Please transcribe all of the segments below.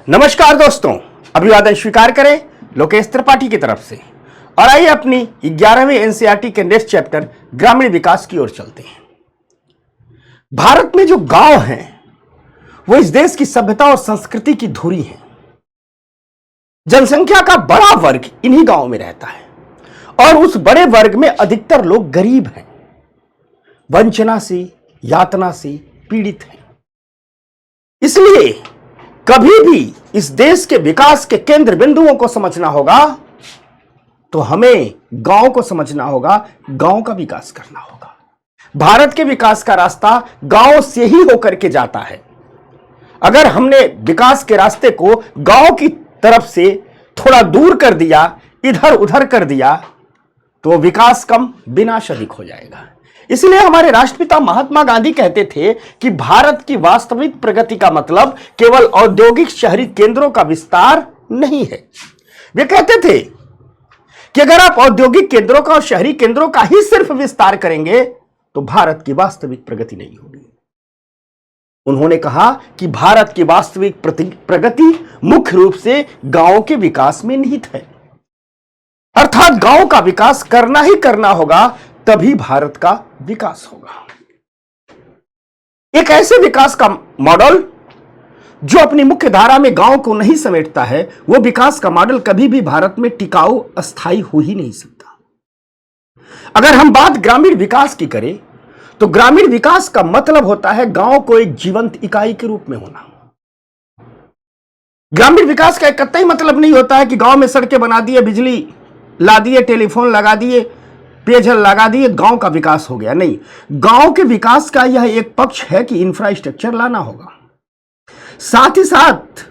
नमस्कार दोस्तों, अभिवादन स्वीकार करें लोकेश त्रिपाठी की तरफ से। और आइए अपनी 11वीं एनसीईआरटी के नेक्स्ट चैप्टर ग्रामीण विकास की ओर चलते हैं। भारत में जो गांव हैं वो इस देश की सभ्यता और संस्कृति की धुरी है। जनसंख्या का बड़ा वर्ग इन्हीं गांवों में रहता है और उस बड़े वर्ग में अधिकतर लोग गरीब हैं, वंचना से, यातना से पीड़ित हैं। इसलिए कभी भी इस देश के विकास के केंद्र बिंदुओं को समझना होगा तो हमें गांव को समझना होगा, गांव का विकास करना होगा। भारत के विकास का रास्ता गांव से ही होकर के जाता है। अगर हमने विकास के रास्ते को गांव की तरफ से थोड़ा दूर कर दिया, इधर उधर कर दिया, तो विकास कम विनाश अधिक हो जाएगा। इसलिए हमारे राष्ट्रपिता महात्मा गांधी कहते थे कि भारत की वास्तविक प्रगति का मतलब केवल औद्योगिक शहरी केंद्रों का विस्तार नहीं है। वे कहते थे कि अगर आप औद्योगिक केंद्रों का और शहरी केंद्रों का ही सिर्फ विस्तार करेंगे तो भारत की वास्तविक प्रगति नहीं होगी। उन्होंने कहा कि भारत की वास्तविक प्रगति मुख्य रूप से गांवों के विकास में निहित है, अर्थात गांव का विकास करना ही करना होगा, तभी भारत का विकास होगा। एक ऐसे विकास का मॉडल जो अपनी मुख्य धारा में गांव को नहीं समेटता है, वो विकास का मॉडल कभी भी भारत में टिकाऊ, अस्थायी हो ही नहीं सकता। अगर हम बात ग्रामीण विकास की करें तो ग्रामीण विकास का मतलब होता है गांव को एक जीवंत इकाई के रूप में होना। ग्रामीण विकास का एक कतई मतलब नहीं होता है कि गांव में सड़कें बना दिए, बिजली ला दिए, टेलीफोन लगा दिए, पेयजल लगा दिए, गांव का विकास हो गया। नहीं, गांव के विकास का यह एक पक्ष है कि इंफ्रास्ट्रक्चर लाना होगा, साथ ही साथ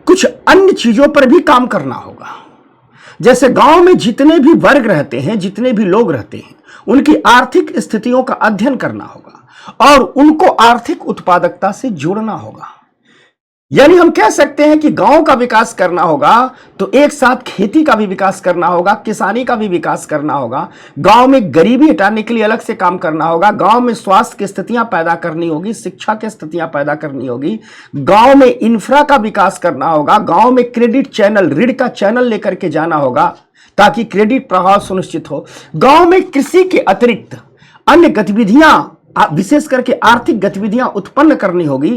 कुछ अन्य चीजों पर भी काम करना होगा। जैसे गांव में जितने भी वर्ग रहते हैं, जितने भी लोग रहते हैं, उनकी आर्थिक स्थितियों का अध्ययन करना होगा और उनको आर्थिक उत्पादकता से जोड़ना होगा। यानी हम कह सकते हैं कि गांव का विकास करना होगा तो एक साथ खेती का भी विकास करना होगा, किसानी का भी विकास करना होगा, गांव में गरीबी हटाने के लिए अलग से काम करना होगा, गांव में स्वास्थ्य की स्थितियां पैदा करनी होगी, शिक्षा की स्थितियां पैदा करनी होगी, गांव में इंफ्रा का विकास करना होगा, गांव में क्रेडिट चैनल, ऋण का चैनल लेकर के जाना होगा ताकि क्रेडिट प्रवाह सुनिश्चित हो। गांव में कृषि के अतिरिक्त अन्य गतिविधियां, विशेष करके आर्थिक गतिविधियां उत्पन्न करनी होगी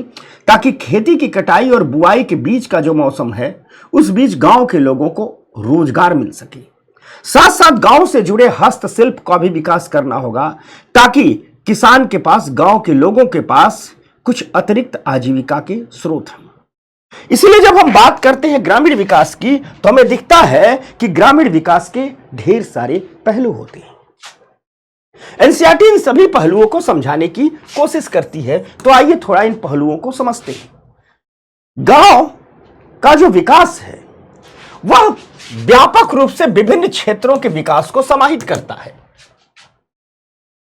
ताकि खेती की कटाई और बुआई के बीच का जो मौसम है, उस बीच गांव के लोगों को रोजगार मिल सके। साथ साथ गांव से जुड़े हस्तशिल्प का भी विकास करना होगा ताकि किसान के पास, गांव के लोगों के पास कुछ अतिरिक्त आजीविका के स्रोत हैं। इसलिए जब हम बात करते हैं ग्रामीण विकास की तो हमें दिखता है कि ग्रामीण विकास के ढेर सारे पहलू होते हैं। एनसीईआरटी इन सभी पहलुओं को समझाने की कोशिश करती है, तो आइए थोड़ा इन पहलुओं को समझते हैं। गांव का जो विकास है वह व्यापक रूप से विभिन्न क्षेत्रों के विकास को समाहित करता है,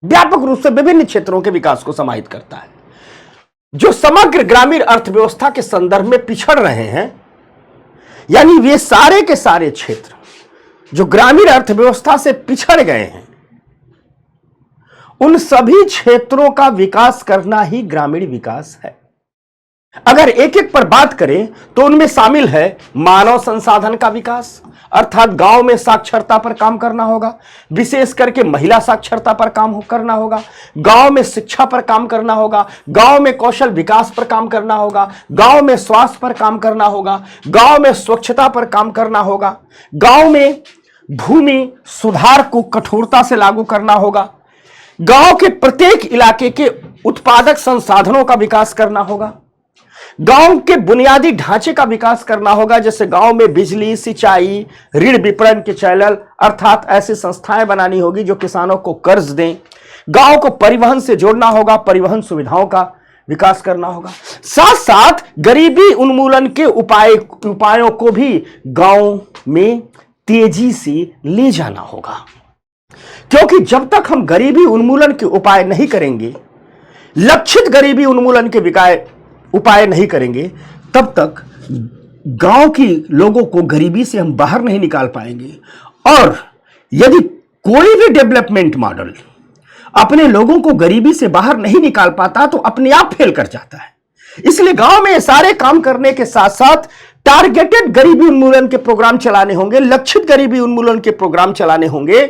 व्यापक रूप से विभिन्न क्षेत्रों के विकास को समाहित करता है। जो समग्र ग्रामीण अर्थव्यवस्था के संदर्भ में पिछड़ रहे हैं, यानी वे सारे के सारे क्षेत्र जो ग्रामीण अर्थव्यवस्था से पिछड़ गए हैं, उन सभी क्षेत्रों का विकास करना ही ग्रामीण विकास है। अगर एक एक पर बात करें तो उनमें शामिल है मानव संसाधन का विकास, अर्थात गांव में साक्षरता पर काम करना होगा, विशेष करके महिला साक्षरता पर काम करना होगा, गांव में शिक्षा पर काम करना होगा, गांव में कौशल विकास पर काम करना होगा, गांव में स्वास्थ्य पर काम करना होगा, गांव में स्वच्छता पर काम करना होगा, गांव में भूमि सुधार को कठोरता से लागू करना होगा, गांव के प्रत्येक इलाके के उत्पादक संसाधनों का विकास करना होगा, गांव के बुनियादी ढांचे का विकास करना होगा, जैसे गांव में बिजली, सिंचाई, ऋण विपणन के चैनल, अर्थात ऐसी संस्थाएं बनानी होगी जो किसानों को कर्ज दें। गांव को परिवहन से जोड़ना होगा, परिवहन सुविधाओं का विकास करना होगा। साथ साथ गरीबी उन्मूलन के उपायों को भी गांव में तेजी से ले जाना होगा, क्योंकि जब तक हम गरीबी उन्मूलन के उपाय नहीं करेंगे, लक्षित गरीबी उन्मूलन के उपाय नहीं करेंगे, तब तक गांव के लोगों को गरीबी से हम बाहर नहीं निकाल पाएंगे। और यदि कोई भी डेवलपमेंट मॉडल अपने लोगों को गरीबी से बाहर नहीं निकाल पाता तो अपने आप फेल कर जाता है। इसलिए गांव में ये सारे काम करने के साथ साथ टारगेटेड गरीबी उन्मूलन के प्रोग्राम चलाने होंगे, लक्षित गरीबी उन्मूलन के प्रोग्राम चलाने होंगे,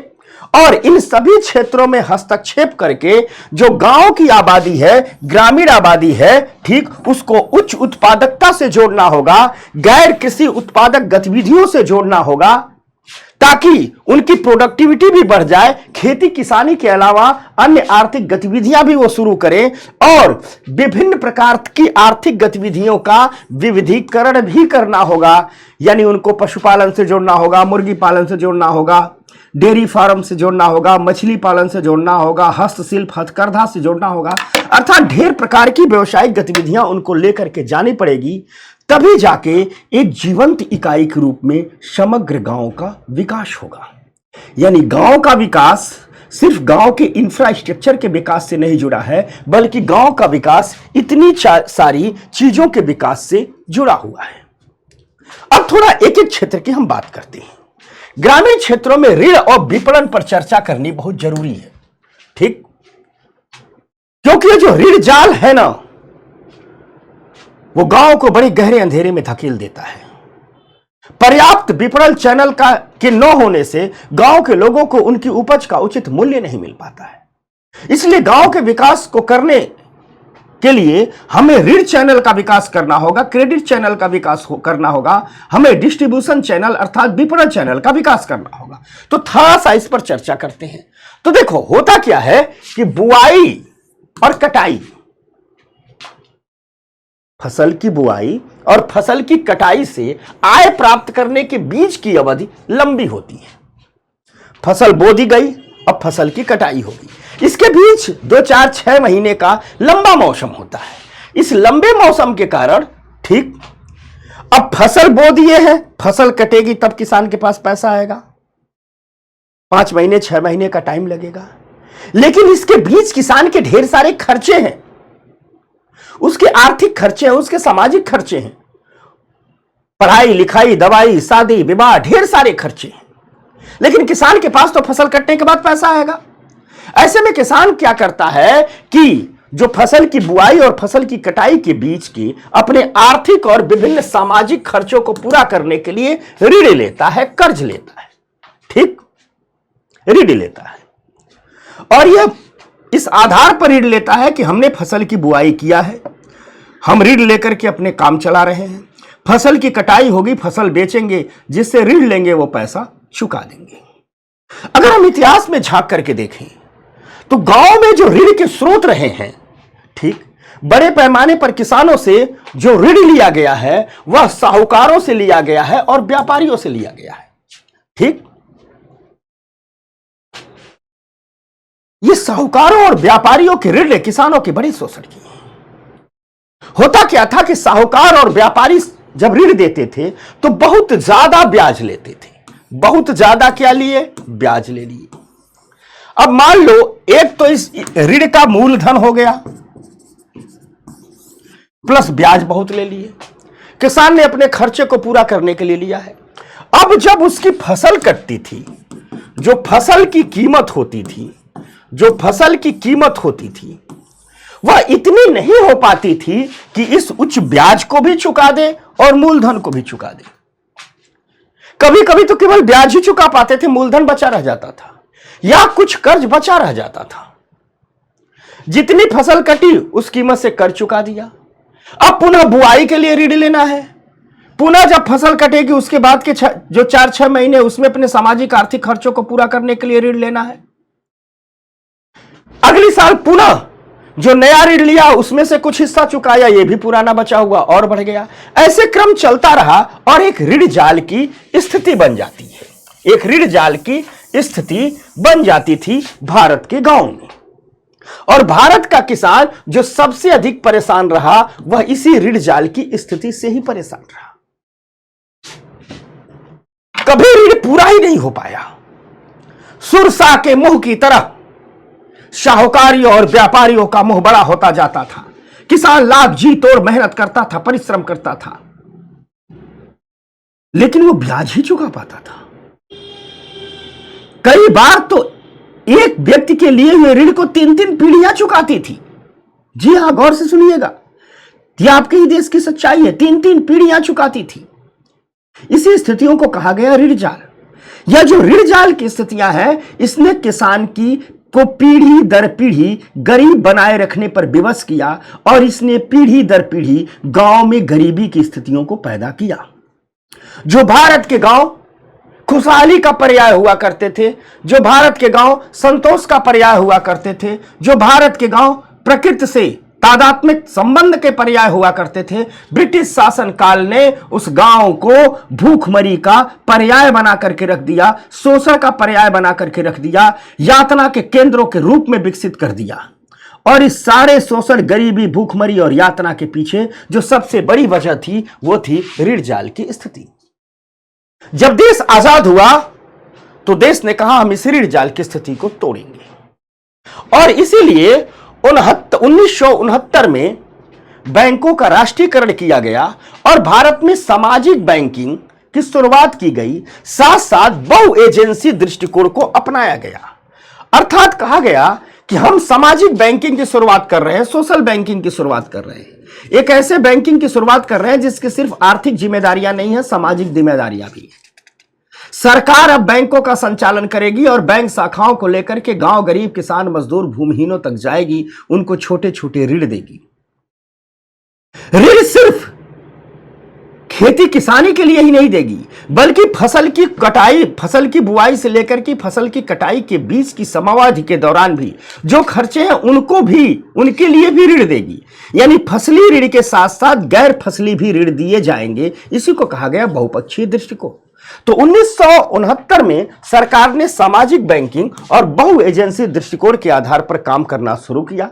और इन सभी क्षेत्रों में हस्तक्षेप करके जो गांव की आबादी है, ग्रामीण आबादी है, ठीक, उसको उच्च उत्पादकता से जोड़ना होगा, गैर कृषि उत्पादक गतिविधियों से जोड़ना होगा, ताकि उनकी प्रोडक्टिविटी भी बढ़ जाए, खेती किसानी के अलावा अन्य आर्थिक गतिविधियां भी वो शुरू करें, और विभिन्न प्रकार की आर्थिक गतिविधियों का विविधीकरण भी करना होगा। यानी उनको पशुपालन से जोड़ना होगा, मुर्गी पालन से जोड़ना होगा, डेयरी फार्म से जोड़ना होगा, मछली पालन से जोड़ना होगा, हस्तशिल्प हथकरघा से जोड़ना होगा, अर्थात ढेर प्रकार की व्यवसायिक गतिविधियां उनको लेकर के जानी पड़ेगी। तभी जाके एक जीवंत इकाई के रूप में समग्र गांव का विकास होगा। यानी गांव का विकास सिर्फ गांव के इंफ्रास्ट्रक्चर के विकास से नहीं जुड़ा है, बल्कि गांव का विकास इतनी सारी चीजों के विकास से जुड़ा हुआ है। अब थोड़ा एक एक क्षेत्र की हम बात करते हैं। ग्रामीण क्षेत्रों में ऋण और विपणन पर चर्चा करनी बहुत जरूरी है, ठीक, क्योंकि ये जो ऋण जाल है ना, वो गांव को बड़े गहरे अंधेरे में धकेल देता है। पर्याप्त विपणन चैनल के न होने से गांव के लोगों को उनकी उपज का उचित मूल्य नहीं मिल पाता है। इसलिए गांव के विकास को करने के लिए हमें ऋण चैनल का विकास करना होगा, क्रेडिट चैनल का विकास करना होगा, हमें डिस्ट्रीब्यूशन चैनल अर्थात विपणन चैनल का विकास करना होगा। तो थोड़ा सा इस पर चर्चा करते हैं। तो देखो, होता क्या है कि बुआई और कटाई, फसल की बुआई और फसल की कटाई से आय प्राप्त करने के बीच की अवधि लंबी होती है। फसल बो दी गई, अब फसल की कटाई होगी, इसके बीच 2, 4, 6 महीने का लंबा मौसम होता है। इस लंबे मौसम के कारण, ठीक, अब फसल बो दिए हैं, फसल कटेगी तब किसान के पास पैसा आएगा, 5 महीने 6 महीने का टाइम लगेगा। लेकिन इसके बीच किसान के ढेर सारे खर्चे हैं, उसके आर्थिक खर्चे हैं, उसके सामाजिक खर्चे हैं, पढ़ाई लिखाई, दवाई, शादी विवाह, ढेर सारे खर्चे हैं। लेकिन किसान के पास तो फसल कटने के बाद पैसा आएगा। ऐसे में किसान क्या करता है कि जो फसल की बुआई और फसल की कटाई के बीच की अपने आर्थिक और विभिन्न सामाजिक खर्चों को पूरा करने के लिए ऋण लेता है, कर्ज लेता है, ठीक, ऋण लेता है। और यह इस आधार पर ऋण लेता है कि हमने फसल की बुआई किया है, हम ऋण लेकर के अपने काम चला रहे हैं, फसल की कटाई होगी, फसल बेचेंगे, जिससे ऋण लेंगे वो पैसा चुका देंगे। अगर हम इतिहास में झांक करके देखें तो गांव में जो ऋण के स्रोत रहे हैं, ठीक, बड़े पैमाने पर किसानों से जो ऋण लिया गया है वह साहूकारों से लिया गया है और व्यापारियों से लिया गया है, ठीक। ये साहूकारों और व्यापारियों के ऋण ने किसानों की बड़ी शोषण की। होता क्या था कि साहूकार और व्यापारी जब ऋण देते थे तो बहुत ज्यादा ब्याज लेते थे। बहुत ज्यादा क्या लिए? ब्याज ले लिए। अब मान लो एक तो इस ऋण का मूलधन हो गया प्लस ब्याज बहुत ले लिए, किसान ने अपने खर्चे को पूरा करने के लिए लिया है। अब जब उसकी फसल कटती थी, जो फसल की कीमत होती थी, वह इतनी नहीं हो पाती थी कि इस उच्च ब्याज को भी चुका दे और मूलधन को भी चुका दे। कभी कभी तो केवल ब्याज ही चुका पाते थे, मूलधन बचा रह जाता था या कुछ कर्ज बचा रह जाता था। जितनी फसल कटी उस कीमत से कर्ज चुका दिया। अब पुनः बुआई के लिए ऋण लेना है, पुनः जब फसल कटेगी उसके बाद के जो 4-6 महीने उसमें अपने सामाजिक आर्थिक खर्चों को पूरा करने के लिए ऋण लेना है। अगली साल पुनः जो नया ऋण लिया उसमें से कुछ हिस्सा चुकाया, यह भी पुराना बचा हुआ और बढ़ गया। ऐसे क्रम चलता रहा और एक ऋण जाल की स्थिति बन जाती है। एक ऋण जाल की स्थिति बन जाती थी भारत के गांव में। और भारत का किसान जो सबसे अधिक परेशान रहा वह इसी ऋण जाल की स्थिति से ही परेशान रहा। कभी ऋण पूरा ही नहीं हो पाया। सुरसा के मुंह की तरह साहूकारियों और व्यापारियों का मुंह बड़ा होता जाता था। किसान लाख जी तोड़ मेहनत करता था, परिश्रम करता था, लेकिन वो ब्याज ही चुका पाता था। कई बार तो एक व्यक्ति के लिए हुए ऋण को 3-3 पीढ़ियां चुकाती थी। जी हां, गौर से सुनिएगा, यह आपके ही देश की सच्चाई है। 3-3 पीढ़ियां चुकाती थी। इसी स्थितियों को कहा गया ऋण जाल। यह जो ऋण जाल की स्थितियां हैं, इसने किसान को पीढ़ी दर पीढ़ी गरीब बनाए रखने पर विवश किया और इसने पीढ़ी दर पीढ़ी गांव में गरीबी की स्थितियों को पैदा किया। जो भारत के गांव खुशहाली का पर्याय हुआ करते थे, जो भारत के गांव संतोष का पर्याय हुआ करते थे, जो भारत के गांव प्रकृति से तादात्म्य संबंध के पर्याय हुआ करते थे, ब्रिटिश शासन काल ने उस गांव को भूखमरी का पर्याय बना करके रख दिया, शोषण का पर्याय बना करके रख दिया, यातना के केंद्रों के रूप में विकसित कर दिया। और इस सारे शोषण, गरीबी, भूखमरी और यातना के पीछे जो सबसे बड़ी वजह थी वो थी ऋण जाल की स्थिति। जब देश आजाद हुआ तो देश ने कहा हम इस ऋण जाल की स्थिति को तोड़ेंगे और इसीलिए 1969 में बैंकों का राष्ट्रीयकरण किया गया और भारत में सामाजिक बैंकिंग की शुरुआत की गई। साथ साथ बहु एजेंसी दृष्टिकोण को अपनाया गया। अर्थात कहा गया कि हम सामाजिक बैंकिंग की शुरुआत कर रहे हैं, सोशल बैंकिंग की शुरुआत कर रहे हैं, एक ऐसे बैंकिंग की शुरुआत कर रहे हैं जिसकी सिर्फ आर्थिक जिम्मेदारियां नहीं है, सामाजिक जिम्मेदारियां भी है। सरकार अब बैंकों का संचालन करेगी और बैंक शाखाओं को लेकर के गांव, गरीब, किसान, मजदूर, भूमिहीनों तक जाएगी, उनको छोटे छोटे ऋण देगी। ऋण सिर्फ खेती किसानी के लिए ही नहीं देगी, बल्कि फसल की कटाई, फसल की बुआई से लेकर के फसल की कटाई के बीच की समयावधि के दौरान भी जो खर्चे हैं उनको भी, उनके लिए भी ऋण देगी। यानी फसली ऋण के साथ साथ गैर फसली भी ऋण दिए जाएंगे। इसी को कहा गया बहुपक्षीय दृष्टिकोण। तो 1969 में सरकार ने सामाजिक बैंकिंग और बहु एजेंसी दृष्टिकोण के आधार पर काम करना शुरू किया।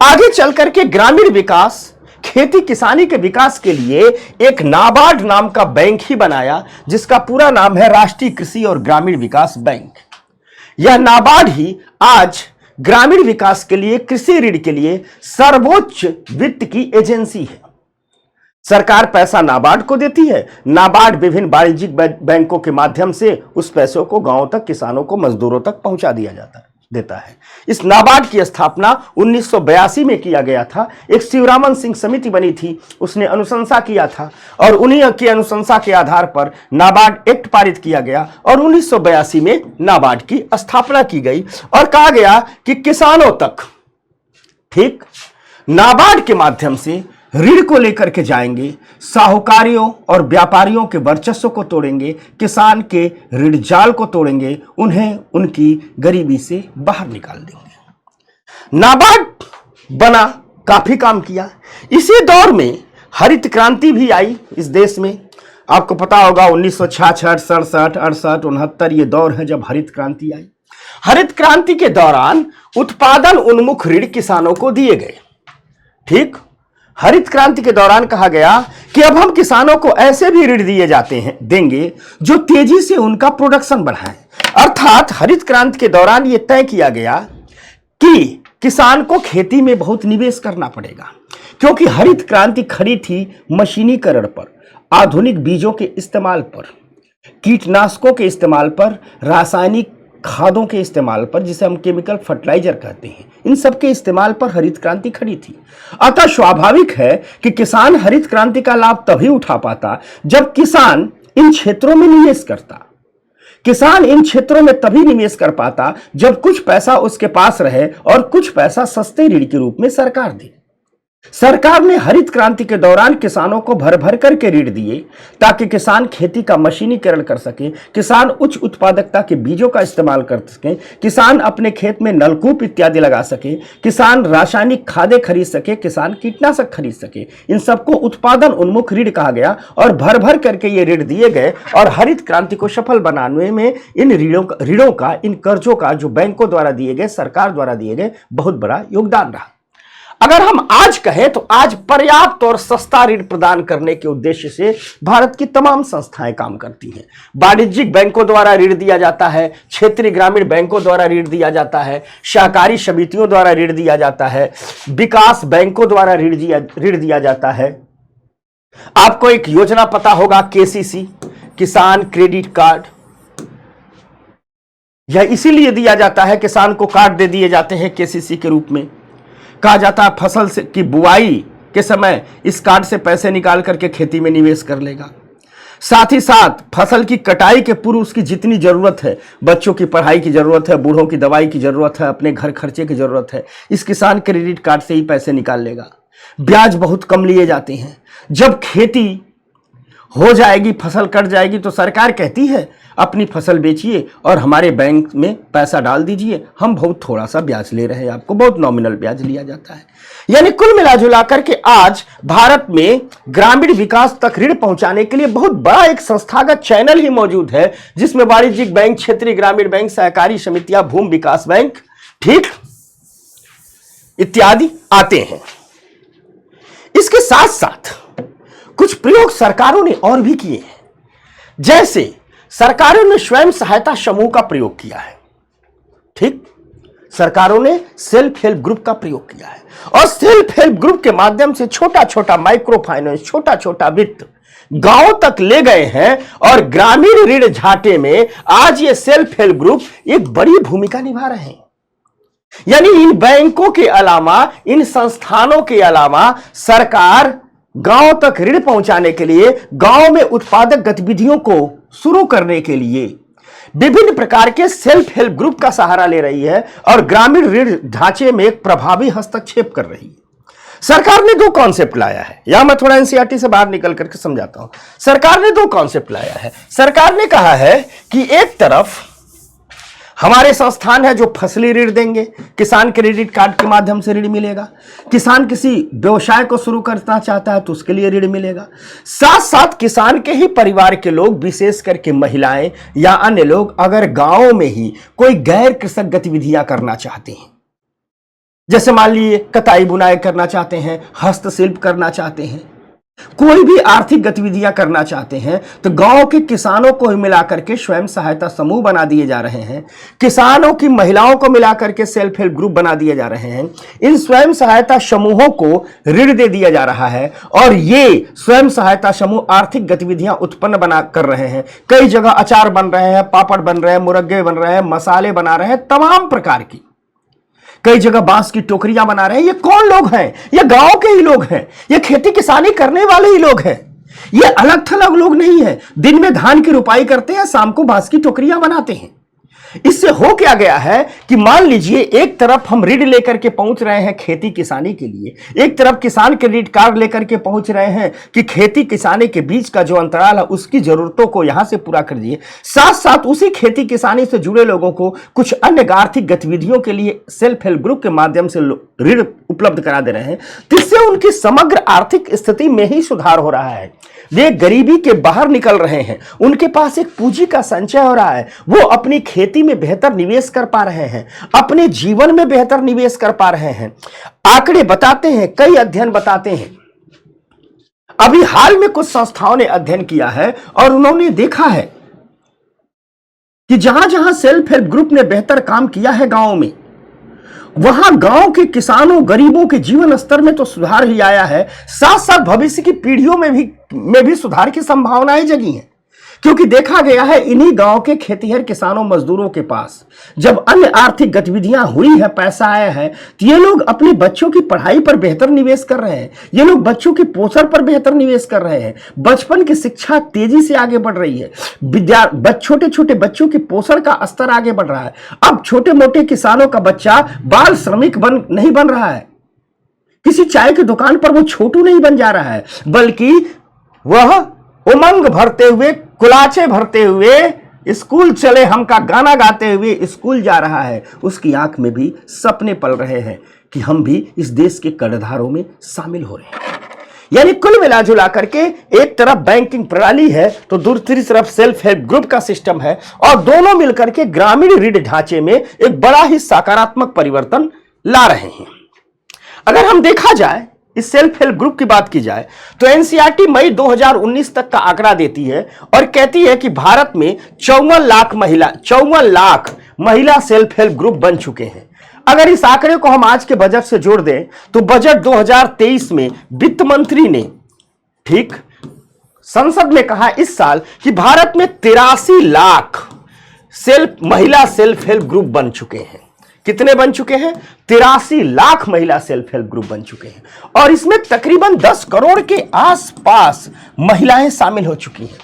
आगे चल करके ग्रामीण विकास, खेती किसानी के विकास के लिए एक नाबार्ड नाम का बैंक ही बनाया, जिसका पूरा नाम है राष्ट्रीय कृषि और ग्रामीण विकास बैंक। यह नाबार्ड ही आज ग्रामीण विकास के लिए, कृषि ऋण के लिए सर्वोच्च वित्त की एजेंसी है। सरकार पैसा नाबार्ड को देती है, नाबार्ड विभिन्न वाणिज्यिक बैंकों के माध्यम से उस पैसों को गांवों तक, किसानों को, मजदूरों तक पहुंचा देता है। इस नाबार्ड की स्थापना 1982 में किया गया था। एक शिवरामन सिंह समिति बनी थी, उसने अनुशंसा किया था और उन्हीं की अनुशंसा के आधार पर नाबार्ड एक्ट पारित किया गया और 1982 में नाबार्ड की स्थापना की गई और कहा गया कि किसानों तक, ठीक, नाबार्ड के माध्यम से ऋण को लेकर के जाएंगे, साहूकारियों और व्यापारियों के वर्चस्व को तोड़ेंगे, किसान के ऋण जाल को तोड़ेंगे, उन्हें उनकी गरीबी से बाहर निकाल देंगे। नाबार्ड बना, काफी काम किया। इसी दौर में हरित क्रांति भी आई इस देश में। आपको पता होगा 1966, 67, 68, 69 ये दौर है जब हरित क्रांति आई। हरित क्रांति के दौरान उत्पादन उन्मुख ऋण किसानों को दिए गए। ठीक, हरित क्रांति के दौरान कहा गया कि अब हम किसानों को ऐसे भी ऋण दिए जाते हैं, देंगे जो तेजी से उनका प्रोडक्शन बढ़ाएं। अर्थात हरित क्रांति के दौरान यह तय किया गया कि किसान को खेती में बहुत निवेश करना पड़ेगा, क्योंकि हरित क्रांति खड़ी थी मशीनीकरण पर, आधुनिक बीजों के इस्तेमाल पर, कीटनाशकों के इस्तेमाल पर, रासायनिक खादों के इस्तेमाल पर, जिसे हम केमिकल फर्टिलाइजर कहते हैं, इन सब के इस्तेमाल पर हरित क्रांति खड़ी थी। अतः स्वाभाविक है कि किसान हरित क्रांति का लाभ तभी उठा पाता जब किसान इन क्षेत्रों में निवेश करता। किसान इन क्षेत्रों में तभी निवेश कर पाता जब कुछ पैसा उसके पास रहे और कुछ पैसा सस्ते ऋण के रूप में सरकार दे। सरकार ने हरित क्रांति के दौरान किसानों को भर भर करके ऋण दिए ताकि किसान खेती का मशीनीकरण कर सके, किसान उच्च उत्पादकता के बीजों का इस्तेमाल कर सके, किसान अपने खेत में नलकूप इत्यादि लगा सके, किसान रासायनिक खादें खरीद सके, किसान कीटनाशक खरीद सके। इन सबको उत्पादन उन्मुख ऋण कहा गया और भर भर करके ये ऋण दिए गए और हरित क्रांति को सफल बनाने में इन ऋणों का, इन कर्जों का जो बैंकों द्वारा दिए गए, सरकार द्वारा दिए गए, बहुत बड़ा योगदान रहा। अगर हम आज कहें तो आज पर्याप्त और सस्ता ऋण प्रदान करने के उद्देश्य से भारत की तमाम संस्थाएं काम करती हैं। वाणिज्यिक बैंकों द्वारा ऋण दिया जाता है, क्षेत्रीय ग्रामीण बैंकों द्वारा ऋण दिया जाता है, सहकारी समितियों द्वारा ऋण दिया जाता है, विकास बैंकों द्वारा ऋण दिया जाता है। आपको एक योजना पता होगा, केसीसी, किसान क्रेडिट कार्ड। यह इसीलिए दिया जाता है, किसान को कार्ड दे दिए जाते हैं केसीसी के रूप में। कहा जाता है फसल की बुआई के समय इस कार्ड से पैसे निकाल करके खेती में निवेश कर लेगा। साथ ही साथ फसल की कटाई के पूर्व उसकी जितनी जरूरत है, बच्चों की पढ़ाई की जरूरत है, बूढ़ों की दवाई की जरूरत है, अपने घर खर्चे की जरूरत है, इस किसान क्रेडिट कार्ड से ही पैसे निकाल लेगा। ब्याज बहुत कम लिए जाते हैं। जब खेती हो जाएगी, फसल कट जाएगी, तो सरकार कहती है अपनी फसल बेचिए और हमारे बैंक में पैसा डाल दीजिए, हम बहुत थोड़ा सा ब्याज ले रहे हैं, आपको बहुत नॉमिनल ब्याज लिया जाता है। यानी कुल मिलाजुला करके आज भारत में ग्रामीण विकास तक ऋण पहुंचाने के लिए बहुत बड़ा एक संस्थागत चैनल ही मौजूद है, जिसमें वाणिज्यिक बैंक, क्षेत्रीय ग्रामीण बैंक, सहकारी समितियां, भूमि विकास बैंक, ठीक, इत्यादि आते हैं। इसके साथ साथ कुछ प्रयोग सरकारों ने और भी किए हैं। जैसे सरकारों ने स्वयं सहायता समूह का प्रयोग किया है, ठीक, सरकारों ने सेल्फ हेल्प ग्रुप का प्रयोग किया है और सेल्फ हेल्प ग्रुप के माध्यम से छोटा छोटा माइक्रो फाइनेंस, छोटा छोटा वित्त गांव तक ले गए हैं और ग्रामीण ऋण घाटे में आज ये सेल्फ हेल्प ग्रुप एक बड़ी भूमिका निभा रहे हैं। यानी इन बैंकों के अलावा, इन संस्थानों के अलावा सरकार गांव तक ऋण पहुंचाने के लिए, गांव में उत्पादक गतिविधियों को शुरू करने के लिए विभिन्न प्रकार के सेल्फ हेल्प ग्रुप का सहारा ले रही है और ग्रामीण ऋण ढांचे में एक प्रभावी हस्तक्षेप कर रही है। सरकार ने दो कॉन्सेप्ट लाया है, यहां मैं थोड़ा एनसीईआरटी से बाहर निकल करके समझाता हूं। सरकार ने दो कॉन्सेप्ट लाया है। सरकार ने कहा है कि एक तरफ हमारे संस्थान है जो फसली ऋण देंगे, किसान क्रेडिट कार्ड के माध्यम से ऋण मिलेगा। किसान किसी व्यवसाय को शुरू करना चाहता है तो उसके लिए ऋण मिलेगा। साथ साथ किसान के ही परिवार के लोग, विशेष करके महिलाएं या अन्य लोग, अगर गांव में ही कोई गैर कृषक गतिविधियां करना चाहते हैं, जैसे मान लीजिए कताई बुनाई करना चाहते हैं, हस्तशिल्प करना चाहते हैं, कोई भी आर्थिक गतिविधियां करना चाहते हैं, तो गांव के किसानों को मिलाकर के स्वयं सहायता समूह बना दिए जा रहे हैं। किसानों की महिलाओं को मिलाकर के सेल्फ हेल्प ग्रुप बना दिए जा रहे हैं। इन स्वयं सहायता समूहों को ऋण दे दिया जा रहा है और ये स्वयं सहायता समूह आर्थिक गतिविधियां उत्पन्न बना कर रहे हैं। कई जगह अचार बन रहे हैं, पापड़ बन रहे हैं, मुरग्गे बन रहे हैं, मसाले बना रहे हैं, तमाम प्रकार की। कई जगह बांस की टोकरियां बना रहे हैं। ये कौन लोग हैं? ये गांव के ही लोग हैं, ये खेती किसानी करने वाले ही लोग हैं। ये अलग थलग लोग नहीं है। दिन में धान की रुपाई करते हैं, शाम को बांस की टोकरियां बनाते हैं। इससे हो क्या गया है कि मान लीजिए एक तरफ हम ऋण लेकर के पहुंच रहे हैं खेती किसानी के लिए, एक तरफ किसान क्रेडिट कार्ड लेकर के पहुंच रहे हैं कि खेती किसानी के बीच का जो अंतराल है उसकी जरूरतों को यहां से पूरा कर दिए। साथ साथ उसी खेती किसानी से जुड़े लोगों को कुछ अन्य आर्थिक गतिविधियों के लिए सेल्फ हेल्प ग्रुप के माध्यम से ऋण उपलब्ध करा दे रहे हैं। जिससे उनकी समग्र आर्थिक स्थिति में ही सुधार हो रहा है। वे गरीबी के बाहर निकल रहे हैं, उनके पास एक पूंजी का संचय हो रहा है, वो अपनी खेती में बेहतर निवेश कर पा रहे हैं, अपने जीवन में बेहतर निवेश कर पा रहे हैं। आंकड़े बताते हैं, कई अध्ययन बताते हैं। अभी हाल में कुछ संस्थाओं ने अध्ययन किया है और उन्होंने देखा है कि जहां जहां सेल्फ हेल्प ग्रुप ने बेहतर काम किया है गांव में, वहां गांव के किसानों, गरीबों के जीवन स्तर में तो सुधार ही आया है, साथ साथ भविष्य की पीढ़ियों में भी सुधार की संभावनाएं जगी हैं। क्योंकि देखा गया है इन्हीं गांव के खेतीहर किसानों, मजदूरों के पास जब अन्य आर्थिक गतिविधियां हुई है, पैसा आया है, तो ये लोग अपने बच्चों की पढ़ाई पर बेहतर निवेश कर रहे हैं। ये लोग बच्चों के पोषण पर बेहतर निवेश कर रहे हैं। बचपन की शिक्षा तेजी से आगे बढ़ रही है। छोटे छोटे बच्चों के पोषण का स्तर आगे बढ़ रहा है। अब छोटे मोटे किसानों का बच्चा बाल श्रमिक नहीं बन रहा है, किसी चाय की दुकान पर वो छोटू नहीं बन जा रहा है, बल्कि वह उमंग भरते हुए, कुलाचे भरते हुए, स्कूल चले हम का गाना गाते हुए स्कूल जा रहा है। उसकी आंख में भी सपने पल रहे हैं कि हम भी इस देश के कर्णधारों में शामिल हो रहे हैं। यानी कुल मिलाजुला करके एक तरफ बैंकिंग प्रणाली है तो दूसरी तरफ सेल्फ हेल्प ग्रुप का सिस्टम है और दोनों मिलकर के ग्रामीण ऋण ढांचे में एक बड़ा ही सकारात्मक परिवर्तन ला रहे हैं। अगर हम देखा जाए, इस सेल्फ हेल्प ग्रुप की बात की जाए तो एनसीईआरटी मई 2019 तक का आंकड़ा देती है और कहती है कि भारत में 54 लाख महिला सेल्फ हेल्प ग्रुप बन चुके हैं। अगर इस आंकड़े को हम आज के बजट से जोड़ दें तो बजट 2023 में वित्त मंत्री ने, ठीक, संसद में कहा इस साल कि भारत में 83 लाख महिला सेल्फ हेल्प ग्रुप बन चुके हैं। कितने बन चुके हैं? 83 लाख महिला सेल्फ हेल्प ग्रुप बन चुके हैं और इसमें तकरीबन 10 करोड़ के आसपास महिलाएं शामिल हो चुकी हैं।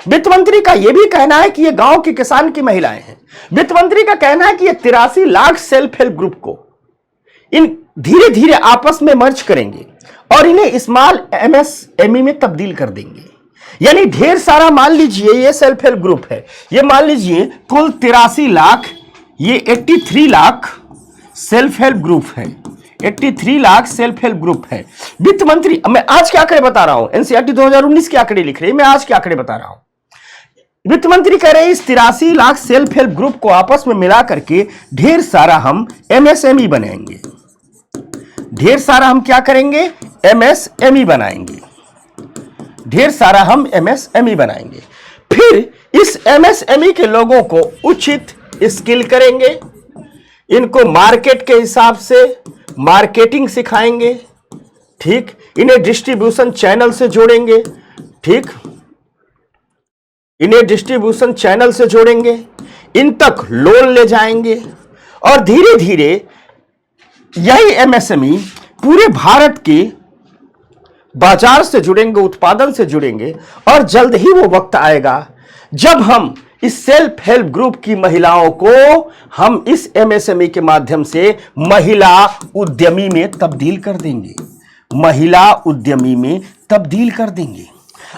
वित्त मंत्री का यह भी कहना है कि ये गांव के किसान की महिलाएं हैं। वित्त मंत्री का कहना है कि ये 83 लाख सेल्फ हेल्प ग्रुप को इन धीरे धीरे आपस में मर्ज करेंगे और इन्हें स्मॉल एमएसएमई में तब्दील कर देंगे। यानी ढेर सारा, मान लीजिए ये सेल्फ हेल्प ग्रुप है, ये मान लीजिए कुल 83 लाख, ये 83 लाख सेल्फ हेल्प ग्रुप है, 83 लाख सेल्फ हेल्प ग्रुप है। वित्त मंत्री, मैं आज के आंकड़े बता रहा हूं, एनसीईआरटी 2019 के आंकड़े लिख रही है, मैं आज के आंकड़े बता रहा हूं। वित्त मंत्री कह रहे हैं इस 83 लाख सेल्फ हेल्प ग्रुप को आपस में मिला करके ढेर सारा हम एमएसएमई बनाएंगे। ढेर सारा हम क्या करेंगे? एमएसएमई बनाएंगे। ढेर सारा हम एमएसएमई बनाएंगे। फिर इस एमएसएमई के लोगों को उचित स्किल करेंगे, इनको मार्केट के हिसाब से मार्केटिंग सिखाएंगे, ठीक, इन्हें डिस्ट्रीब्यूशन चैनल से जोड़ेंगे, ठीक, इन्हें डिस्ट्रीब्यूशन चैनल से जोड़ेंगे, इन तक लोन ले जाएंगे और धीरे धीरे यही एमएसएमई पूरे भारत के बाजार से जुड़ेंगे, उत्पादन से जुड़ेंगे और जल्द ही वो वक्त आएगा जब हम इस सेल्फ हेल्प ग्रुप की महिलाओं को हम इस एमएसएमई के माध्यम से महिला उद्यमी में तब्दील कर देंगे। महिला उद्यमी में तब्दील कर देंगे।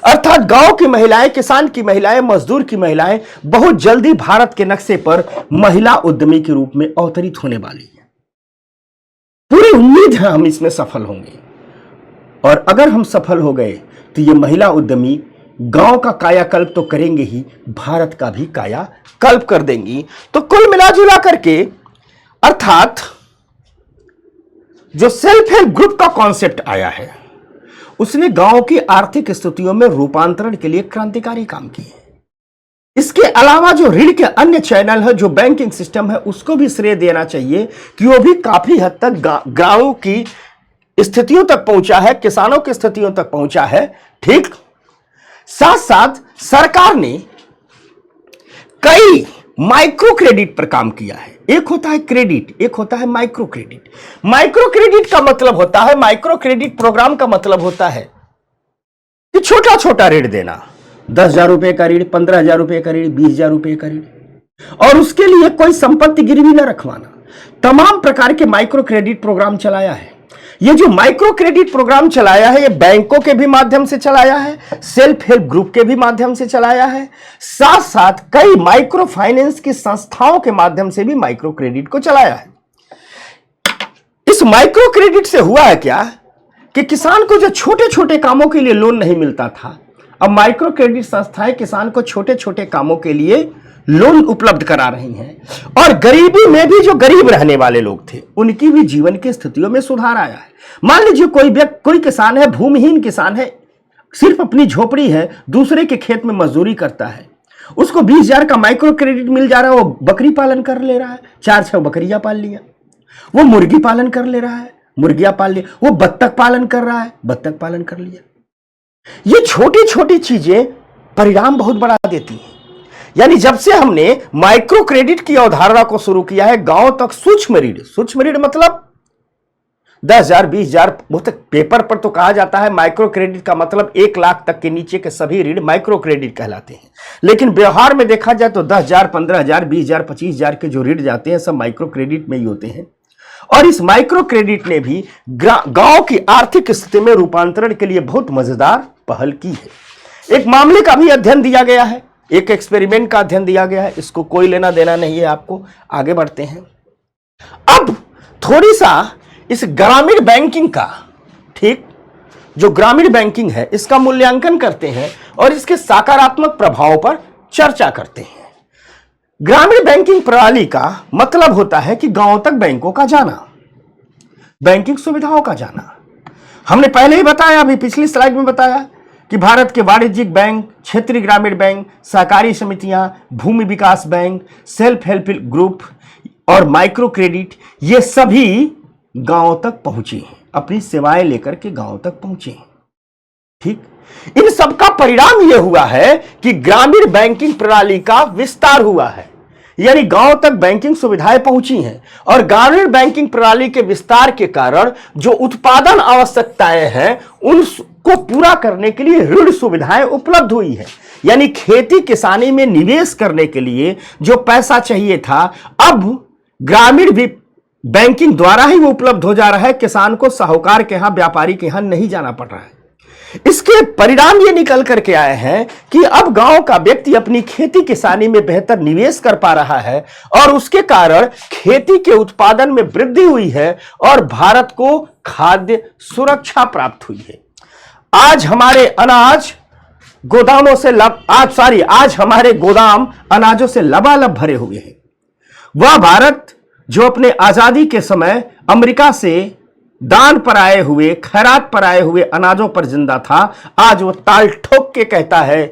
अर्थात गांव की महिलाएं, किसान की महिलाएं, मजदूर की महिलाएं बहुत जल्दी भारत के नक्शे पर महिला उद्यमी के रूप में अवतरित होने वाली है। पूरी उम्मीद है हम इसमें सफल होंगे और अगर हम सफल हो गए तो ये महिला उद्यमी गांव का कायाकल्प तो करेंगे ही, भारत का भी कायाकल्प कर देंगी। तो कुल मिलाजुला करके अर्थात जो सेल्फ हेल्प ग्रुप का कॉन्सेप्ट आया है उसने गांव की आर्थिक स्थितियों में रूपांतरण के लिए क्रांतिकारी काम किए। इसके अलावा जो ऋण के अन्य चैनल है, जो बैंकिंग सिस्टम है, उसको भी श्रेय देना चाहिए कि वो भी काफी हद तक गांवों की स्थितियों तक पहुंचा है, किसानों की स्थितियों तक पहुंचा है, ठीक। साथ साथ सरकार ने कई माइक्रो क्रेडिट पर काम किया है। एक होता है क्रेडिट, एक होता है माइक्रो क्रेडिट। माइक्रो क्रेडिट का मतलब होता है, माइक्रो क्रेडिट प्रोग्राम का मतलब होता है कि छोटा छोटा ऋण देना, 10,000 रुपए का ऋण, 15,000 रुपए का ऋण, 20,000 रुपए का ऋण, और उसके लिए कोई संपत्ति गिरवी न रखवाना। तमाम प्रकार के माइक्रो क्रेडिट प्रोग्राम चलाया है। ये जो माइक्रो क्रेडिट प्रोग्राम चलाया है, ये बैंकों के भी माध्यम से चलाया है, सेल्फ हेल्प ग्रुप के भी माध्यम से चलाया है, साथ साथ कई माइक्रो फाइनेंस की संस्थाओं के माध्यम से भी माइक्रो क्रेडिट को चलाया है। इस माइक्रो क्रेडिट से हुआ है क्या कि किसान को जो छोटे छोटे कामों के लिए लोन नहीं मिलता था, अब माइक्रो क्रेडिट संस्थाएं किसान को छोटे छोटे कामों के लिए लोन उपलब्ध करा रही हैं और गरीबी में भी जो गरीब रहने वाले लोग थे उनकी भी जीवन की स्थितियों में सुधार आया है। मान लीजिए कोई किसान है, भूमिहीन किसान है, सिर्फ अपनी झोपड़ी है, दूसरे के खेत में मजदूरी करता है, उसको 20,000 का माइक्रो क्रेडिट मिल जा रहा है। वो बकरी पालन कर ले रहा है, 4-6 बकरियां पाल लिया, वो मुर्गी पालन कर ले रहा है, मुर्गियां पाल लिया, वो बत्तख पालन कर रहा है, बत्तख पालन कर लिया। ये छोटी छोटी चीजें परिणाम बहुत बड़ा देती हैं। यानी जब से हमने माइक्रो क्रेडिट की अवधारणा को शुरू किया है, गांव तक सूक्ष्म ऋण मतलब 10,000, 20,000, बहुत पेपर पर तो कहा जाता है माइक्रो क्रेडिट का मतलब 1 लाख तक के नीचे के सभी ऋण माइक्रो क्रेडिट कहलाते हैं, लेकिन व्यवहार में देखा जाए तो 10,000, 15,000, 20,000, 25,000 के जो ऋण जाते हैं सब माइक्रो क्रेडिट में ही होते हैं। और इस माइक्रो क्रेडिट ने भी गांव की आर्थिक स्थिति में रूपांतरण के लिए बहुत मजेदार पहल की है। एक मामले का भी अध्ययन दिया गया है, एक एक्सपेरिमेंट का अध्ययन दिया गया है, इसको कोई लेना देना नहीं है आपको। आगे बढ़ते हैं। अब थोड़ी सा इस ग्रामीण बैंकिंग का, ठीक, जो ग्रामीण बैंकिंग है इसका मूल्यांकन करते हैं और इसके सकारात्मक प्रभाव पर चर्चा करते हैं। ग्रामीण बैंकिंग प्रणाली का मतलब होता है कि गांव तक बैंकों का जाना, बैंकिंग सुविधाओं का जाना। हमने पहले ही बताया, अभी पिछली स्लाइड में बताया कि भारत के वाणिज्यिक बैंक, क्षेत्रीय ग्रामीण बैंक, सहकारी समितियां, भूमि विकास बैंक, सेल्फ हेल्प ग्रुप और माइक्रो क्रेडिट, ये सभी गांव तक पहुंचे हैं, अपनी सेवाएं लेकर के गांव तक पहुंचे हैं, ठीक। इन सब का परिणाम यह हुआ है कि ग्रामीण बैंकिंग प्रणाली का विस्तार हुआ है। यानी गांव तक बैंकिंग सुविधाएं पहुंची हैं और ग्रामीण बैंकिंग प्रणाली के विस्तार के कारण जो उत्पादन आवश्यकताएं हैं उनको पूरा करने के लिए ऋण सुविधाएं उपलब्ध हुई है। यानी खेती किसानी में निवेश करने के लिए जो पैसा चाहिए था अब ग्रामीण भी बैंकिंग द्वारा ही वो उपलब्ध हो जा रहा है। किसान को साहूकार के यहां, व्यापारी के यहां नहीं जाना पड़ रहा है। इसके परिणाम ये निकल करके आए हैं कि अब गांव का व्यक्ति अपनी खेती किसानी में बेहतर निवेश कर पा रहा है और उसके कारण खेती के उत्पादन में वृद्धि हुई है और भारत को खाद्य सुरक्षा प्राप्त हुई है। आज हमारे अनाज गोदामों से आज हमारे गोदाम अनाजों से लबालब भरे हुए हैं। वह भारत जो अपने आजादी के समय अमेरिका से दान पर आए हुए, खैरात पर आए हुए अनाजों पर जिंदा था, आज वो ताल ठोक के कहता है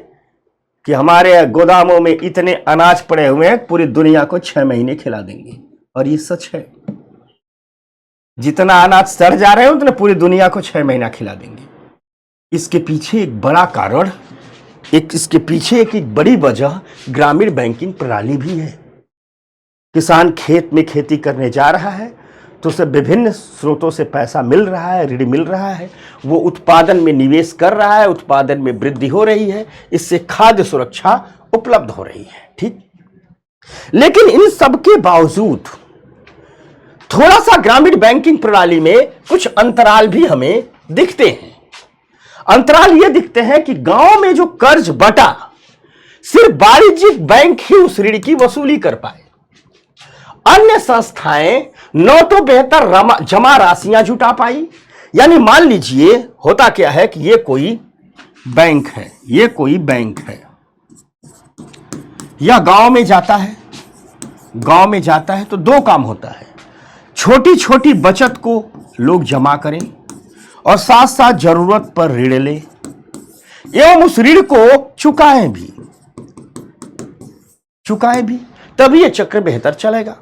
कि हमारे गोदामों में इतने अनाज पड़े हुए हैं, पूरी दुनिया को 6 महीने खिला देंगे। और ये सच है, जितना अनाज सड़ जा रहे हैं उतने पूरी दुनिया को 6 महीना खिला देंगे। इसके पीछे एक बड़ा कारण, इसके पीछे एक बड़ी वजह ग्रामीण बैंकिंग प्रणाली भी है। किसान खेत में खेती करने जा रहा है तो उसे विभिन्न स्रोतों से पैसा मिल रहा है, ऋण मिल रहा है, वो उत्पादन में निवेश कर रहा है, उत्पादन में वृद्धि हो रही है, इससे खाद्य सुरक्षा उपलब्ध हो रही है। ठीक, लेकिन इन सब के बावजूद थोड़ा सा ग्रामीण बैंकिंग प्रणाली में कुछ अंतराल भी हमें दिखते हैं। अंतराल ये दिखते हैं कि गांव में जो कर्ज बटा, सिर्फ वाणिज्यिक बैंक ही उस ऋण की वसूली कर पाए। अन्य संस्थाएं न तो बेहतर जमा राशियां जुटा पाई। यानी मान लीजिए होता क्या है कि ये कोई बैंक है, या गांव में जाता है तो दो काम होता है, छोटी छोटी बचत को लोग जमा करें और साथ साथ जरूरत पर ऋण ले एवं उस ऋण को चुकाएं भी, तभी यह चक्र बेहतर चलेगा।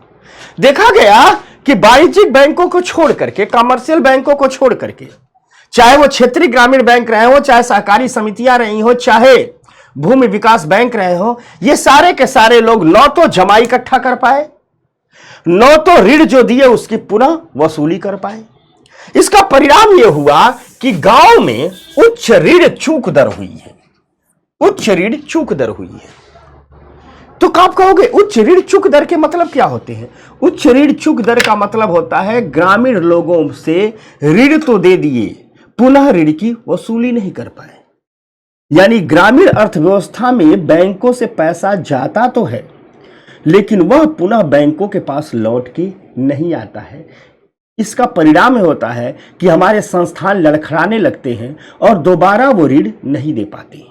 देखा गया कि वाणिज्यिक बैंकों को छोड़ करके, कमर्शियल बैंकों को छोड़ करके, चाहे वो क्षेत्रीय ग्रामीण बैंक रहे हो, चाहे सहकारी समितियां रही हो, चाहे भूमि विकास बैंक रहे हो, ये सारे के सारे लोग न तो जमा इकट्ठा कर पाए, न तो ऋण जो दिए उसकी पुनः वसूली कर पाए। इसका परिणाम यह हुआ कि गांव में उच्च ऋण चूक दर हुई है। तो आप कहोगे उच्च ऋण चूक दर के मतलब क्या होते हैं? उच्च ऋण चूक दर का मतलब होता है ग्रामीण लोगों से ऋण तो दे दिए, पुनः ऋण की वसूली नहीं कर पाए। यानी ग्रामीण अर्थव्यवस्था में बैंकों से पैसा जाता तो है, लेकिन वह पुनः बैंकों के पास लौट के नहीं आता है। इसका परिणाम होता है कि हमारे संस्थान लड़खड़ाने लगते हैं और दोबारा वो ऋण नहीं दे पाते।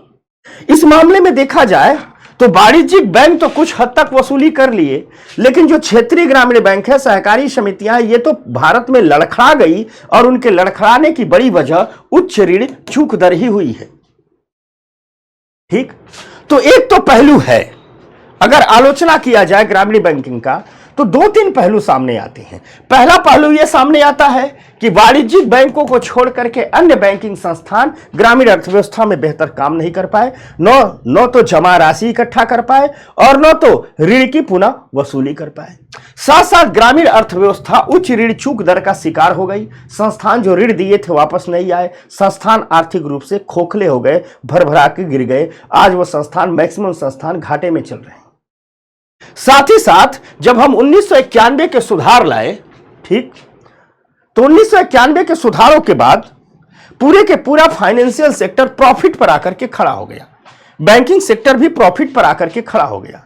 इस मामले में देखा जाए तो वाणिज्यिक बैंक तो कुछ हद तक वसूली कर लिए, लेकिन जो क्षेत्रीय ग्रामीण बैंक है, सहकारी समितियां, ये तो भारत में लड़खड़ा गई और उनके लड़खड़ाने की बड़ी वजह उच्च ऋण चूक दर ही हुई है। ठीक, तो एक तो पहलू है, अगर आलोचना किया जाए ग्रामीण बैंकिंग का तो 2-3 पहलू सामने आते हैं। पहला पहलू यह सामने आता है कि वाणिज्यिक बैंकों को छोड़ करके अन्य बैंकिंग संस्थान ग्रामीण अर्थव्यवस्था में बेहतर काम नहीं कर पाए, न तो जमा राशि इकट्ठा कर पाए और न तो ऋण की पुनः वसूली कर पाए। साथ साथ ग्रामीण अर्थव्यवस्था उच्च ऋण चूक दर का शिकार हो गई। संस्थान जो ऋण दिए थे वापस नहीं आए, संस्थान आर्थिक रूप से खोखले हो गए, भरभरा के गिर गए। आज वो संस्थान, मैक्सिमम संस्थान घाटे में चल रहे हैं। साथ ही साथ जब हम 1991 के सुधार लाए, ठीक, तो 1991 के सुधारों के बाद पूरे के पूरा फाइनेंशियल सेक्टर प्रॉफिट पर आकर के खड़ा हो गया, बैंकिंग सेक्टर भी प्रॉफिट पर आकर के खड़ा हो गया।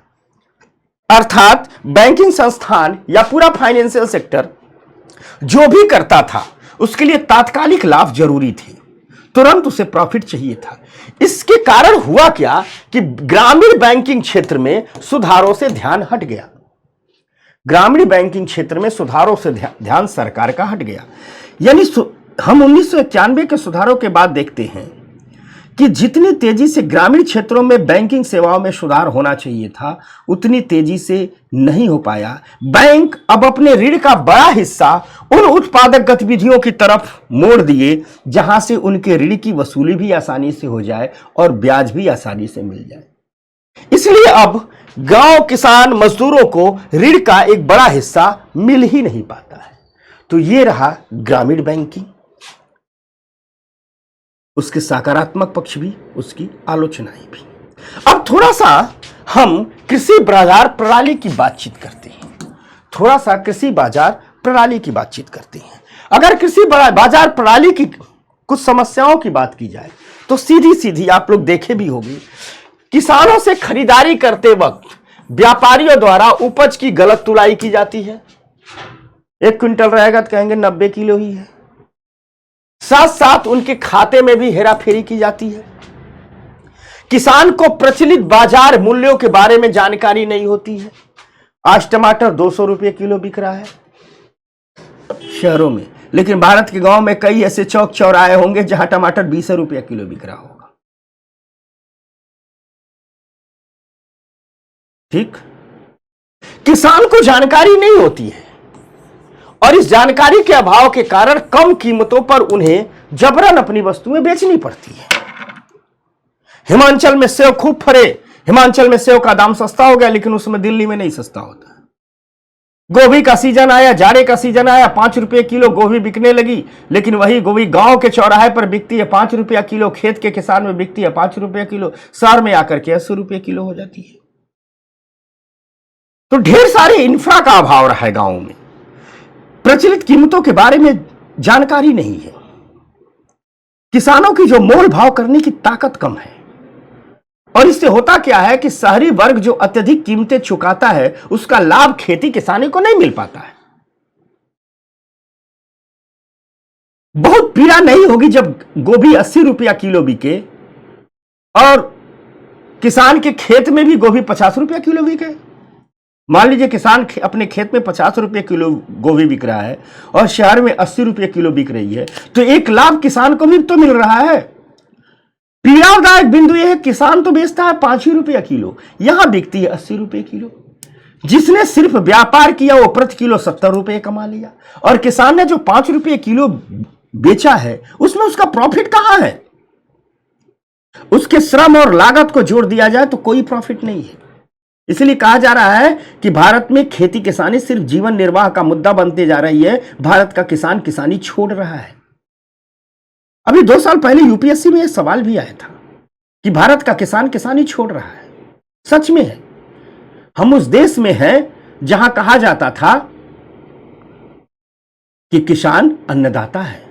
अर्थात बैंकिंग संस्थान या पूरा फाइनेंशियल सेक्टर जो भी करता था उसके लिए तात्कालिक लाभ जरूरी थे, तुरंत उसे प्रॉफिट चाहिए था। इसके कारण हुआ क्या कि ग्रामीण बैंकिंग क्षेत्र में सुधारों से ध्यान हट गया। ग्रामीण बैंकिंग क्षेत्र में सुधारों से ध्यान सरकार का हट गया। यानी हम 1991 के सुधारों के बाद देखते हैं कि जितनी तेजी से ग्रामीण क्षेत्रों में बैंकिंग सेवाओं में सुधार होना चाहिए था, उतनी तेजी से नहीं हो पाया। बैंक अब अपने ऋण का बड़ा हिस्सा उन उत्पादक गतिविधियों की तरफ मोड़ दिए जहां से उनके ऋण की वसूली भी आसानी से हो जाए और ब्याज भी आसानी से मिल जाए। इसलिए अब गांव किसान मजदूरों को ऋण का एक बड़ा हिस्सा मिल ही नहीं पाता है। तो ये रहा ग्रामीण बैंकिंग, उसके सकारात्मक पक्ष भी, उसकी आलोचनाएं भी। अब थोड़ा सा हम कृषि बाजार प्रणाली की बातचीत करते हैं। थोड़ा सा कृषि बाजार प्रणाली की बातचीत करते हैं। अगर कृषि बाजार प्रणाली की कुछ समस्याओं की बात की जाए तो सीधी सीधी आप लोग देखे भी होंगे, किसानों से खरीदारी करते वक्त व्यापारियों द्वारा उपज की गलत तुलाई की जाती है। 1 क्विंटल रहेगा तो कहेंगे 90 किलो ही है। साथ साथ उनके खाते में भी हेराफेरी की जाती है। किसान को प्रचलित बाजार मूल्यों के बारे में जानकारी नहीं होती है। आज टमाटर 200 रुपये किलो बिक रहा है शहरों में, लेकिन भारत के गांव में कई ऐसे चौक चौराहे होंगे जहां टमाटर 20 रुपये किलो बिक रहा होगा। ठीक, किसान को जानकारी नहीं होती है और इस जानकारी के अभाव के कारण कम कीमतों पर उन्हें जबरन अपनी वस्तुएं बेचनी पड़ती है। हिमाचल में सेव खूब फरे, हिमाचल में सेव का दाम सस्ता हो गया, लेकिन उसमें दिल्ली में नहीं सस्ता होता। गोभी का सीजन आया, जाड़े का सीजन आया, 5 रुपये किलो गोभी बिकने लगी, लेकिन वही गोभी गांव के चौराहे पर बिकती है 5 रुपया किलो, खेत के किसान में बिकती है 5 रुपये किलो, शहर में आकर के 80 रुपये किलो हो जाती है। तो ढेर सारे इंफ्रा का अभाव रहा है गांवों में, प्रचलित कीमतों के बारे में जानकारी नहीं है, किसानों की जो मोल भाव करने की ताकत कम है। और इससे होता क्या है कि शहरी वर्ग जो अत्यधिक कीमतें चुकाता है उसका लाभ खेती किसानी को नहीं मिल पाता है। बहुत पीड़ा नहीं होगी जब गोभी 80 रुपया किलो बिके और किसान के खेत में भी गोभी 50 रुपया किलो बिके। मान लीजिए किसान अपने खेत में 50 रुपये किलो गोभी बिक रहा है और शहर में 80 रुपये किलो बिक रही है, तो एक लाभ किसान को भी तो मिल रहा है। पीड़ादायक बिंदु यह है, किसान तो बेचता है 5 ही रुपया किलो, यहां बिकती है 80 रुपये किलो। जिसने सिर्फ व्यापार किया वो प्रति किलो 70 रुपये कमा लिया, और किसान ने जो 5 रुपये किलो बेचा है उसमें उसका प्रॉफिट कहां है? उसके श्रम और लागत को जोड़ दिया जाए तो कोई प्रॉफिट नहीं है। इसलिए कहा जा रहा है कि भारत में खेती किसानी सिर्फ जीवन निर्वाह का मुद्दा बनते जा रही है। भारत का किसान किसानी छोड़ रहा है। अभी 2 साल पहले यूपीएससी में यह सवाल भी आया था कि भारत का किसान किसानी छोड़ रहा है। सच में है, हम उस देश में हैं जहां कहा जाता था कि किसान अन्नदाता है।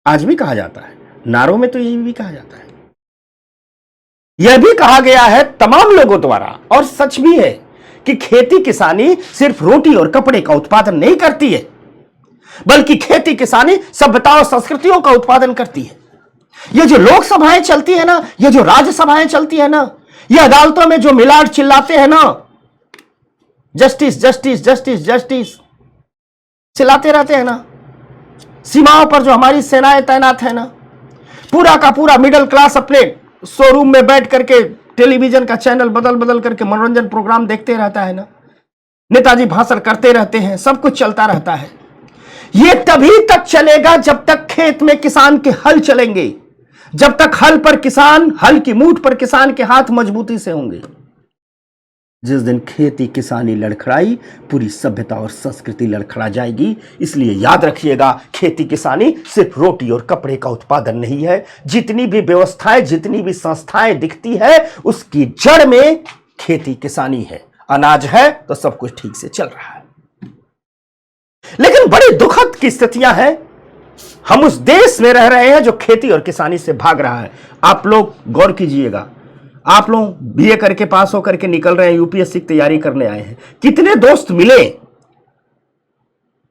आज भी कहा जाता है, नारों में तो यही भी कहा जाता है। यह भी कहा गया है तमाम लोगों द्वारा, और सच भी है, कि खेती किसानी सिर्फ रोटी और कपड़े का उत्पादन नहीं करती है, बल्कि खेती किसानी सभ्यता और संस्कृतियों का उत्पादन करती है। ये जो लोकसभाएं चलती है ना, ये जो राज्यसभाएं चलती है ना, ये अदालतों में जो मिलाट चिल्लाते हैं ना, जस्टिस जस्टिस जस्टिस जस्टिस चिल्लाते रहते हैं ना, सीमाओं पर जो हमारी सेनाएं तैनात है ना, पूरा का पूरा मिडिल क्लास अपने शोरूम में बैठ करके टेलीविजन का चैनल बदल बदल करके मनोरंजन प्रोग्राम देखते रहता है ना, नेताजी भाषण करते रहते हैं, सब कुछ चलता रहता है। ये तभी तक चलेगा जब तक खेत में किसान के हल चलेंगे, जब तक हल की मूठ पर किसान के हाथ मजबूती से होंगे। जिस दिन खेती किसानी लड़खड़ाई, पूरी सभ्यता और संस्कृति लड़खड़ा जाएगी। इसलिए याद रखिएगा, खेती किसानी सिर्फ रोटी और कपड़े का उत्पादन नहीं है। जितनी भी व्यवस्थाएं, जितनी भी संस्थाएं दिखती है, उसकी जड़ में खेती किसानी है। अनाज है तो सब कुछ ठीक से चल रहा है। लेकिन बड़ी दुखद की स्थितियां हैं। हम उस देश में रह रहे हैं जो खेती और किसानी से भाग रहा है। आप लोग गौर कीजिएगा, आप लोग बीए करके पास होकर के निकल रहे हैं, यूपीएससी की तैयारी करने आए हैं। कितने दोस्त मिले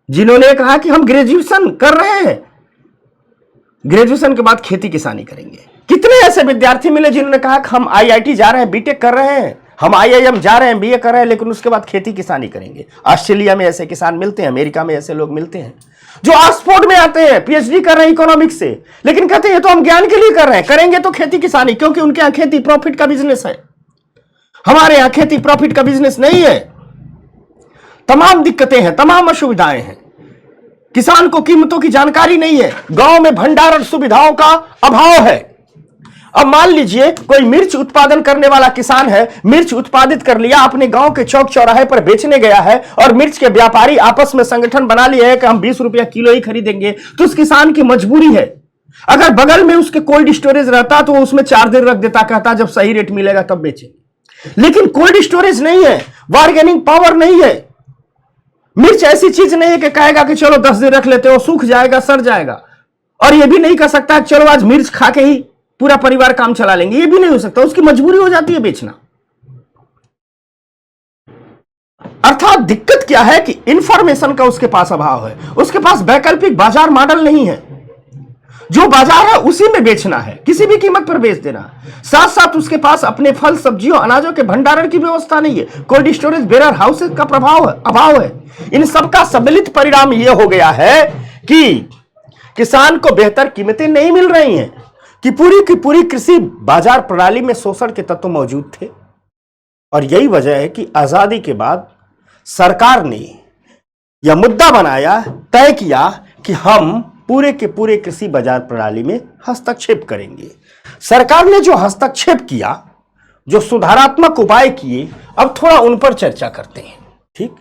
जिन्होंने कहा कि हम ग्रेजुएशन कर रहे हैं, ग्रेजुएशन के बाद खेती किसानी करेंगे। कितने ऐसे विद्यार्थी मिले जिन्होंने कहा कि हम आईआईटी जा रहे हैं, बीटेक कर रहे हैं, हम आईआईएम जा रहे हैं, बीए कर रहे हैं, लेकिन उसके बाद खेती किसानी करेंगे। ऑस्ट्रेलिया में ऐसे किसान मिलते हैं, अमेरिका में ऐसे लोग मिलते हैं जो ऑक्सफोर्ड में आते हैं, पीएचडी कर रहे हैं इकोनॉमिक्स से, लेकिन कहते हैं ये तो हम ज्ञान के लिए कर रहे हैं, करेंगे तो खेती किसानी, क्योंकि उनके यहां खेती प्रॉफिट का बिजनेस है। हमारे यहां खेती प्रॉफिट का बिजनेस नहीं है। तमाम दिक्कतें हैं, तमाम असुविधाएं हैं। किसान को कीमतों की जानकारी नहीं है, गांव में भंडारण सुविधाओं का अभाव है। अब मान लीजिए कोई मिर्च उत्पादन करने वाला किसान है, मिर्च उत्पादित कर लिया, अपने गांव के चौक चौराहे पर बेचने गया है और मिर्च के व्यापारी आपस में संगठन बना लिए है कि हम 20 रुपया किलो ही खरीदेंगे, तो उस किसान की मजबूरी है। अगर बगल में उसके कोल्ड स्टोरेज रहता तो उसमें 4 दिन रख देता, कहता जब सही रेट मिलेगा तब बेचेंगे। लेकिन कोल्ड स्टोरेज नहीं है, बार्गेनिंग पावर नहीं है। मिर्च ऐसी चीज नहीं है कि कहेगा कि चलो 10 दिन रख लेते हो, सूख जाएगा, सड़ जाएगा। और यह भी नहीं कर सकता चलो आज मिर्च खा के ही पूरा परिवार काम चला लेंगे, ये भी नहीं हो सकता। उसकी मजबूरी हो जाती है बेचना। अर्थात दिक्कत क्या है कि इंफॉर्मेशन का उसके पास अभाव है, उसके पास वैकल्पिक बाजार मॉडल नहीं है। जो बाजार है उसी में बेचना है, किसी भी कीमत पर बेच देना। साथ साथ उसके पास अपने फल, सब्जियों, अनाजों के भंडारण की व्यवस्था नहीं है, कोल्ड स्टोरेज, वेयर हाउसेस का अभाव है। इन सबका सम्मिलित परिणाम यह हो गया है कि किसान को बेहतर कीमतें नहीं मिल रही हैं, कि पूरी कृषि बाजार प्रणाली में शोषण के तत्व मौजूद थे। और यही वजह है कि आजादी के बाद सरकार ने यह मुद्दा बनाया, तय किया कि हम पूरे के पूरे कृषि बाजार प्रणाली में हस्तक्षेप करेंगे। सरकार ने जो हस्तक्षेप किया, जो सुधारात्मक उपाय किए, अब थोड़ा उन पर चर्चा करते हैं। ठीक,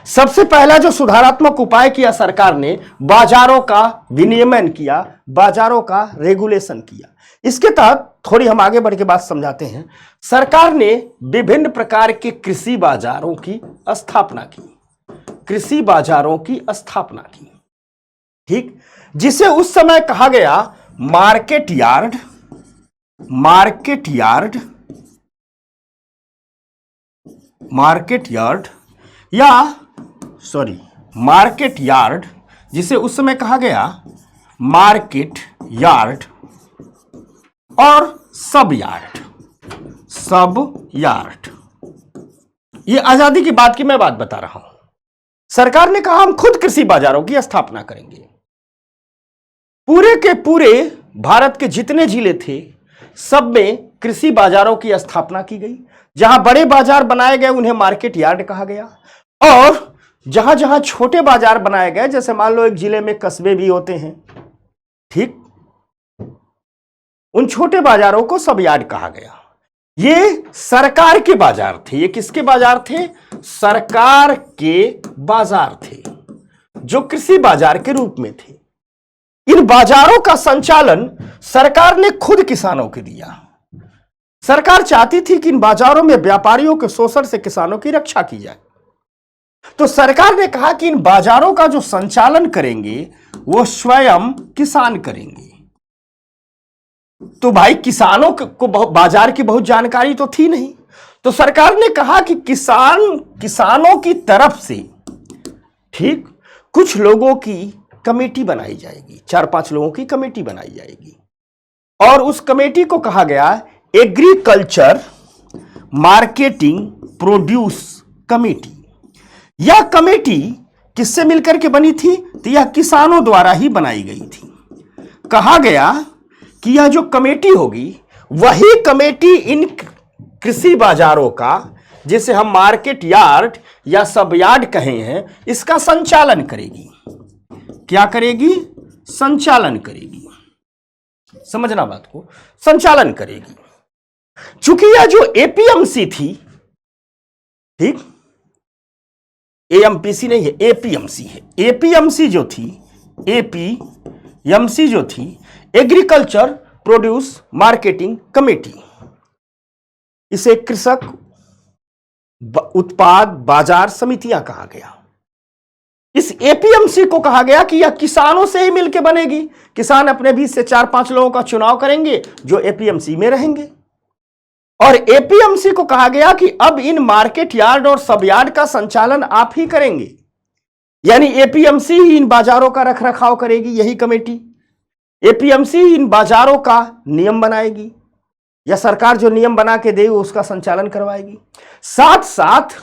सबसे पहला जो सुधारात्मक उपाय किया सरकार ने, बाजारों का विनियमन किया, बाजारों का रेगुलेशन किया। इसके तहत थोड़ी हम आगे बढ़ के बात समझाते हैं। सरकार ने विभिन्न प्रकार के कृषि बाजारों की स्थापना की, कृषि बाजारों की स्थापना की। ठीक, जिसे उस समय कहा गया market yard, market yard, market yard या सॉरी मार्केट यार्ड, जिसे उस समय कहा गया मार्केट यार्ड और सब यार्ड, सब यार्ड। ये आजादी के बाद की मैं बात बता रहा हूं। सरकार ने कहा हम खुद कृषि बाजारों की स्थापना करेंगे। पूरे के पूरे भारत के जितने जिले थे सब में कृषि बाजारों की स्थापना की गई। जहां बड़े बाजार बनाए गए उन्हें मार्केट यार्ड कहा गया, और जहां जहां छोटे बाजार बनाए गए, जैसे मान लो एक जिले में कस्बे भी होते हैं, ठीक, उन छोटे बाजारों को सब यार्ड कहा गया। ये सरकार के बाजार थे। ये किसके बाजार थे? सरकार के बाजार थे, जो कृषि बाजार के रूप में थे। इन बाजारों का संचालन सरकार ने खुद किसानों को दिया। सरकार चाहती थी कि इन बाजारों में व्यापारियों के शोषण से किसानों की रक्षा की जाए। तो सरकार ने कहा कि इन बाजारों का जो संचालन करेंगे वो स्वयं किसान करेंगे। तो भाई किसानों को बाजार की बहुत जानकारी तो थी नहीं, तो सरकार ने कहा कि किसानों की तरफ से, ठीक, कुछ लोगों की कमेटी बनाई जाएगी, 4-5 लोगों की कमेटी बनाई जाएगी। और उस कमेटी को कहा गया एग्रीकल्चर मार्केटिंग प्रोड्यूस कमेटी। यह कमेटी किससे मिलकर के बनी थी? तो यह किसानों द्वारा ही बनाई गई थी। कहा गया कि यह जो कमेटी होगी वही कमेटी इन कृषि बाजारों का, जिसे हम मार्केट यार्ड या सब यार्ड कहे हैं, इसका संचालन करेगी। क्या करेगी? संचालन करेगी। समझना बात को, संचालन करेगी। चूंकि यह जो एपीएमसी थी, ठीक, एएमपीसी नहीं है, एपीएमसी है। एपीएमसी जो थी, एपीएमसी जो थी, एग्रीकल्चर प्रोड्यूस मार्केटिंग कमेटी, इसे कृषक उत्पाद बाजार समितियां कहा गया। इस एपीएमसी को कहा गया कि यह किसानों से ही मिलकर बनेगी। किसान अपने बीच से 4-5 लोगों का चुनाव करेंगे जो एपीएमसी में रहेंगे। और एपीएमसी को कहा गया कि अब इन मार्केट यार्ड और सब यार्ड का संचालन आप ही करेंगे। यानी एपीएमसी ही इन बाजारों का रखरखाव करेगी, यही कमेटी। एपीएमसी इन बाजारों का नियम बनाएगी, या सरकार जो नियम बना के देगी उसका संचालन करवाएगी। साथ साथ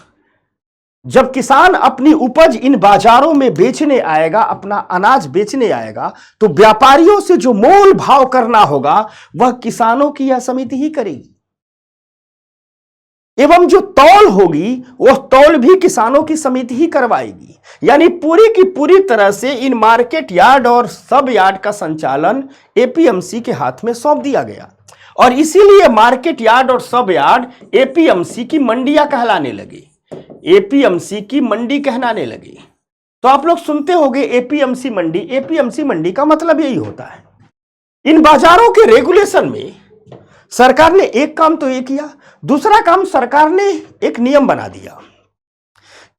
जब किसान अपनी उपज इन बाजारों में बेचने आएगा, अपना अनाज बेचने आएगा, तो व्यापारियों से जो मोल भाव करना होगा वह किसानों की यह समिति ही करेगी। एवं जो तौल होगी वह तौल भी किसानों की समिति ही करवाएगी। यानी पूरी की पूरी तरह से इन मार्केट यार्ड और सब यार्ड का संचालन एपीएमसी के हाथ में सौंप दिया गया। और इसीलिए मार्केट यार्ड और सब यार्ड एपीएमसी की मंडियां कहलाने लगी, एपीएमसी की मंडी कहलाने लगी। तो आप लोग सुनते होंगे एपीएमसी मंडी, एपीएमसी मंडी का मतलब यही होता है। इन बाजारों के रेगुलेशन में सरकार ने एक काम तो ये किया, दूसरा काम सरकार ने एक नियम बना दिया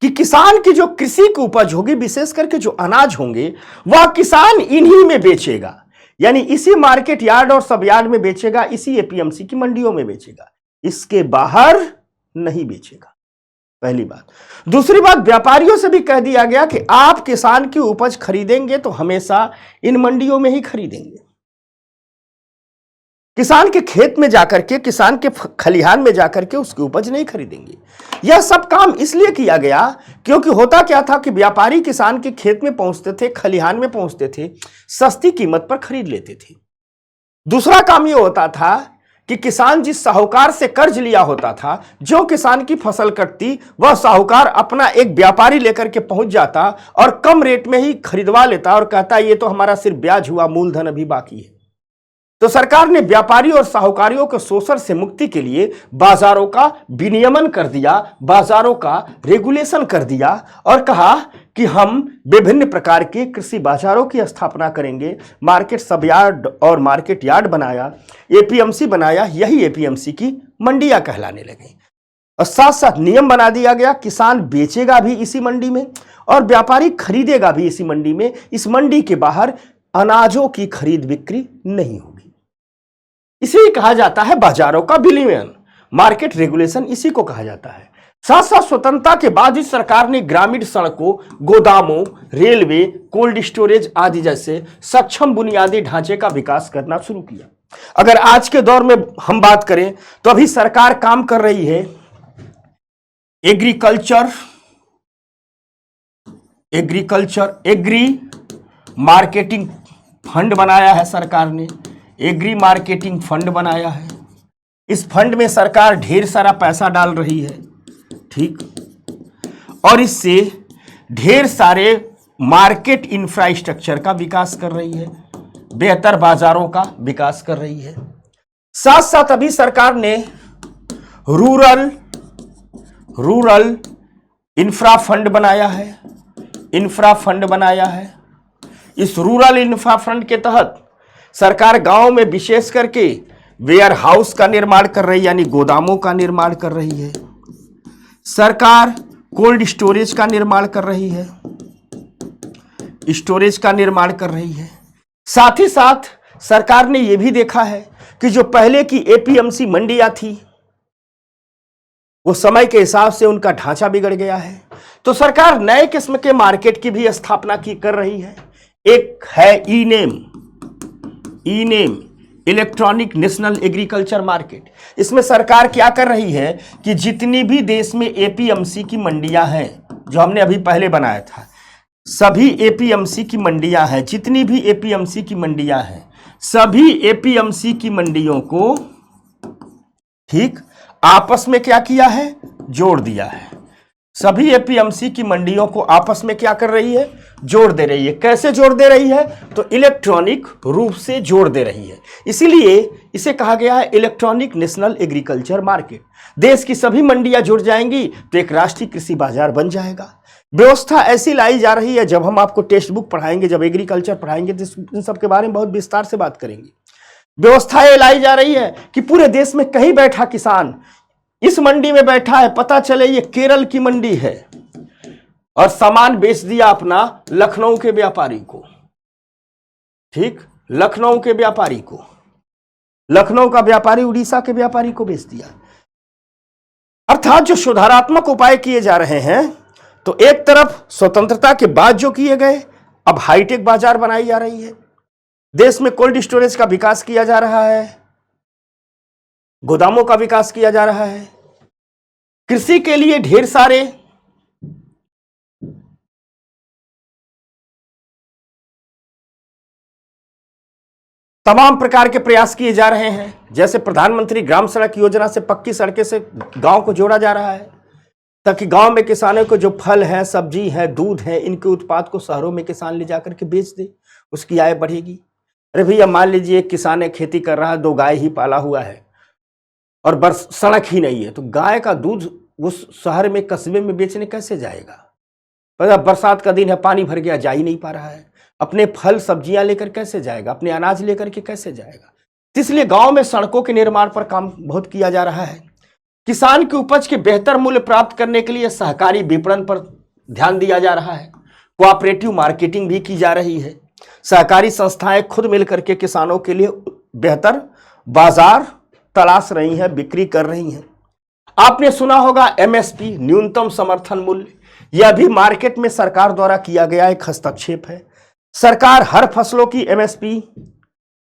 कि किसान की जो कृषि की उपज होगी, विशेष करके जो अनाज होंगे, वह किसान इन्हीं में बेचेगा, यानी इसी मार्केट यार्ड और सब यार्ड में बेचेगा, इसी एपीएमसी की मंडियों में बेचेगा, इसके बाहर नहीं बेचेगा। पहली बात। दूसरी बात, व्यापारियों से भी कह दिया गया कि आप किसान की उपज खरीदेंगे तो हमेशा इन मंडियों में ही खरीदेंगे। किसान के खेत में जाकर के, किसान के खलिहान में जाकर के उसकी उपज नहीं खरीदेंगे। यह सब काम इसलिए किया गया क्योंकि होता क्या था कि व्यापारी किसान के खेत में पहुंचते थे, खलिहान में पहुंचते थे, सस्ती कीमत पर खरीद लेते थे। दूसरा काम यह होता था कि किसान जिस साहूकार से कर्ज लिया होता था, जो किसान की फसल कटती, वह साहूकार अपना एक व्यापारी लेकर के पहुंच जाता और कम रेट में ही खरीदवा लेता और कहता ये तो हमारा सिर्फ ब्याज हुआ, मूलधन अभी बाकी है। तो सरकार ने व्यापारी और साहूकारियों के शोषण से मुक्ति के लिए बाजारों का विनियमन कर दिया, बाजारों का रेगुलेशन कर दिया और कहा कि हम विभिन्न प्रकार के कृषि बाजारों की स्थापना करेंगे। मार्केट सब यार्ड और मार्केट यार्ड बनाया, एपीएमसी बनाया, यही एपीएमसी की मंडियां कहलाने लगी। और साथ साथ नियम बना दिया गया, किसान बेचेगा भी इसी मंडी में और व्यापारी खरीदेगा भी इसी मंडी में। इस मंडी के बाहर अनाजों की खरीद बिक्री नहीं होगी। इसे कहा जाता है बाजारों का विनियमन, मार्केट रेगुलेशन इसी को कहा जाता है। साथ साथ स्वतंत्रता के बाद इस सरकार ने ग्रामीण सड़कों, गोदामों, रेलवे, कोल्ड स्टोरेज आदि जैसे सक्षम बुनियादी ढांचे का विकास करना शुरू किया। अगर आज के दौर में हम बात करें तो अभी सरकार काम कर रही है एग्री मार्केटिंग फंड बनाया है सरकार ने, एग्री मार्केटिंग फंड बनाया है। इस फंड में सरकार ढेर सारा पैसा डाल रही है, ठीक, और इससे ढेर सारे मार्केट इंफ्रास्ट्रक्चर का विकास कर रही है, बेहतर बाजारों का विकास कर रही है। साथ साथ अभी सरकार ने रूरल इंफ्रा फंड बनाया है। इस रूरल इंफ्रा फंड के तहत सरकार गांव में विशेष करके वेयर हाउस का निर्माण कर रही है, यानी गोदामों का निर्माण कर रही है। सरकार कोल्ड स्टोरेज का निर्माण कर रही है, साथ ही साथ सरकार ने यह भी देखा है कि जो पहले की एपीएमसी मंडियां थी, वो समय के हिसाब से उनका ढांचा बिगड़ गया है। तो सरकार नए किस्म के मार्केट की भी स्थापना कर रही है। एक है e NAM electronic national agriculture market. इसमें सरकार क्या कर रही है कि जितनी भी देश में एपीएमसी की मंडियां हैं, जो हमने अभी पहले बनाया था, सभी एपीएमसी की मंडियां हैं, जितनी भी एपीएमसी की मंडियां हैं, सभी एपीएमसी की मंडियों को ठीक आपस में क्या किया है, जोड़ दिया है। सभी एपीएमसी की मंडियों को आपस में क्या कर रही है, जोड़ दे रही है। कैसे जोड़ दे रही है, तो इलेक्ट्रॉनिक रूप से जोड़ दे रही है। इसीलिए इसे कहा गया है इलेक्ट्रॉनिक नेशनल एग्रीकल्चर मार्केट। देश की सभी मंडियां जुड़ जाएंगी तो एक राष्ट्रीय कृषि बाजार बन जाएगा। व्यवस्था ऐसी लाई जा रही है, जब हम आपको टेक्स्ट बुक पढ़ाएंगे, जब एग्रीकल्चर पढ़ाएंगे तो इन सब के बारे में बहुत विस्तार से बात करेंगे। व्यवस्था ये लाई जा रही है कि पूरे देश में कहीं बैठा किसान इस मंडी में बैठा है, पता चले ये केरल की मंडी है, और सामान बेच दिया अपना लखनऊ के व्यापारी को, ठीक, लखनऊ के व्यापारी को, लखनऊ का व्यापारी उड़ीसा के व्यापारी को बेच दिया। अर्थात जो सुधारात्मक उपाय किए जा रहे हैं, तो एक तरफ स्वतंत्रता के बाद जो किए गए, अब हाईटेक बाजार बनाई जा रही है, देश में कोल्ड स्टोरेज का विकास किया जा रहा है, गोदामों का विकास किया जा रहा है, कृषि के लिए ढेर सारे तमाम प्रकार के प्रयास किए जा रहे हैं। जैसे प्रधानमंत्री ग्राम सड़क योजना से पक्की सड़कें से गांव को जोड़ा जा रहा है, ताकि गांव में किसानों को जो फल है, सब्जी है, दूध है, इनके उत्पाद को शहरों में किसान ले जाकर के बेच दे, उसकी आय बढ़ेगी। अरे भैया मान लीजिए एक किसान है, खेती कर रहा है, 2 गाय ही पाला हुआ है और बस सड़क ही नहीं है, तो गाय का दूध उस शहर में कस्बे में बेचने कैसे जाएगा? पर बरसात का दिन है, पानी भर गया, जा ही नहीं पा रहा है। अपने फल सब्जियां लेकर कैसे जाएगा? अपने अनाज लेकर के कैसे जाएगा? तो इसलिए गांव में सड़कों के निर्माण पर काम बहुत किया जा रहा है। किसान की उपज के बेहतर मूल्य प्राप्त करने के लिए सहकारी विपणन पर ध्यान दिया जा रहा है। कोऑपरेटिव मार्केटिंग भी की जा रही है। सहकारी संस्थाएं खुद मिलकर के किसानों के लिए बेहतर बाजार तलाश रही हैं, बिक्री कर रही हैं। आपने सुना होगा एमएसपी, न्यूनतम समर्थन मूल्य। यह भी मार्केट में सरकार द्वारा किया गया एक हस्तक्षेप है। सरकार हर फसलों की एमएसपी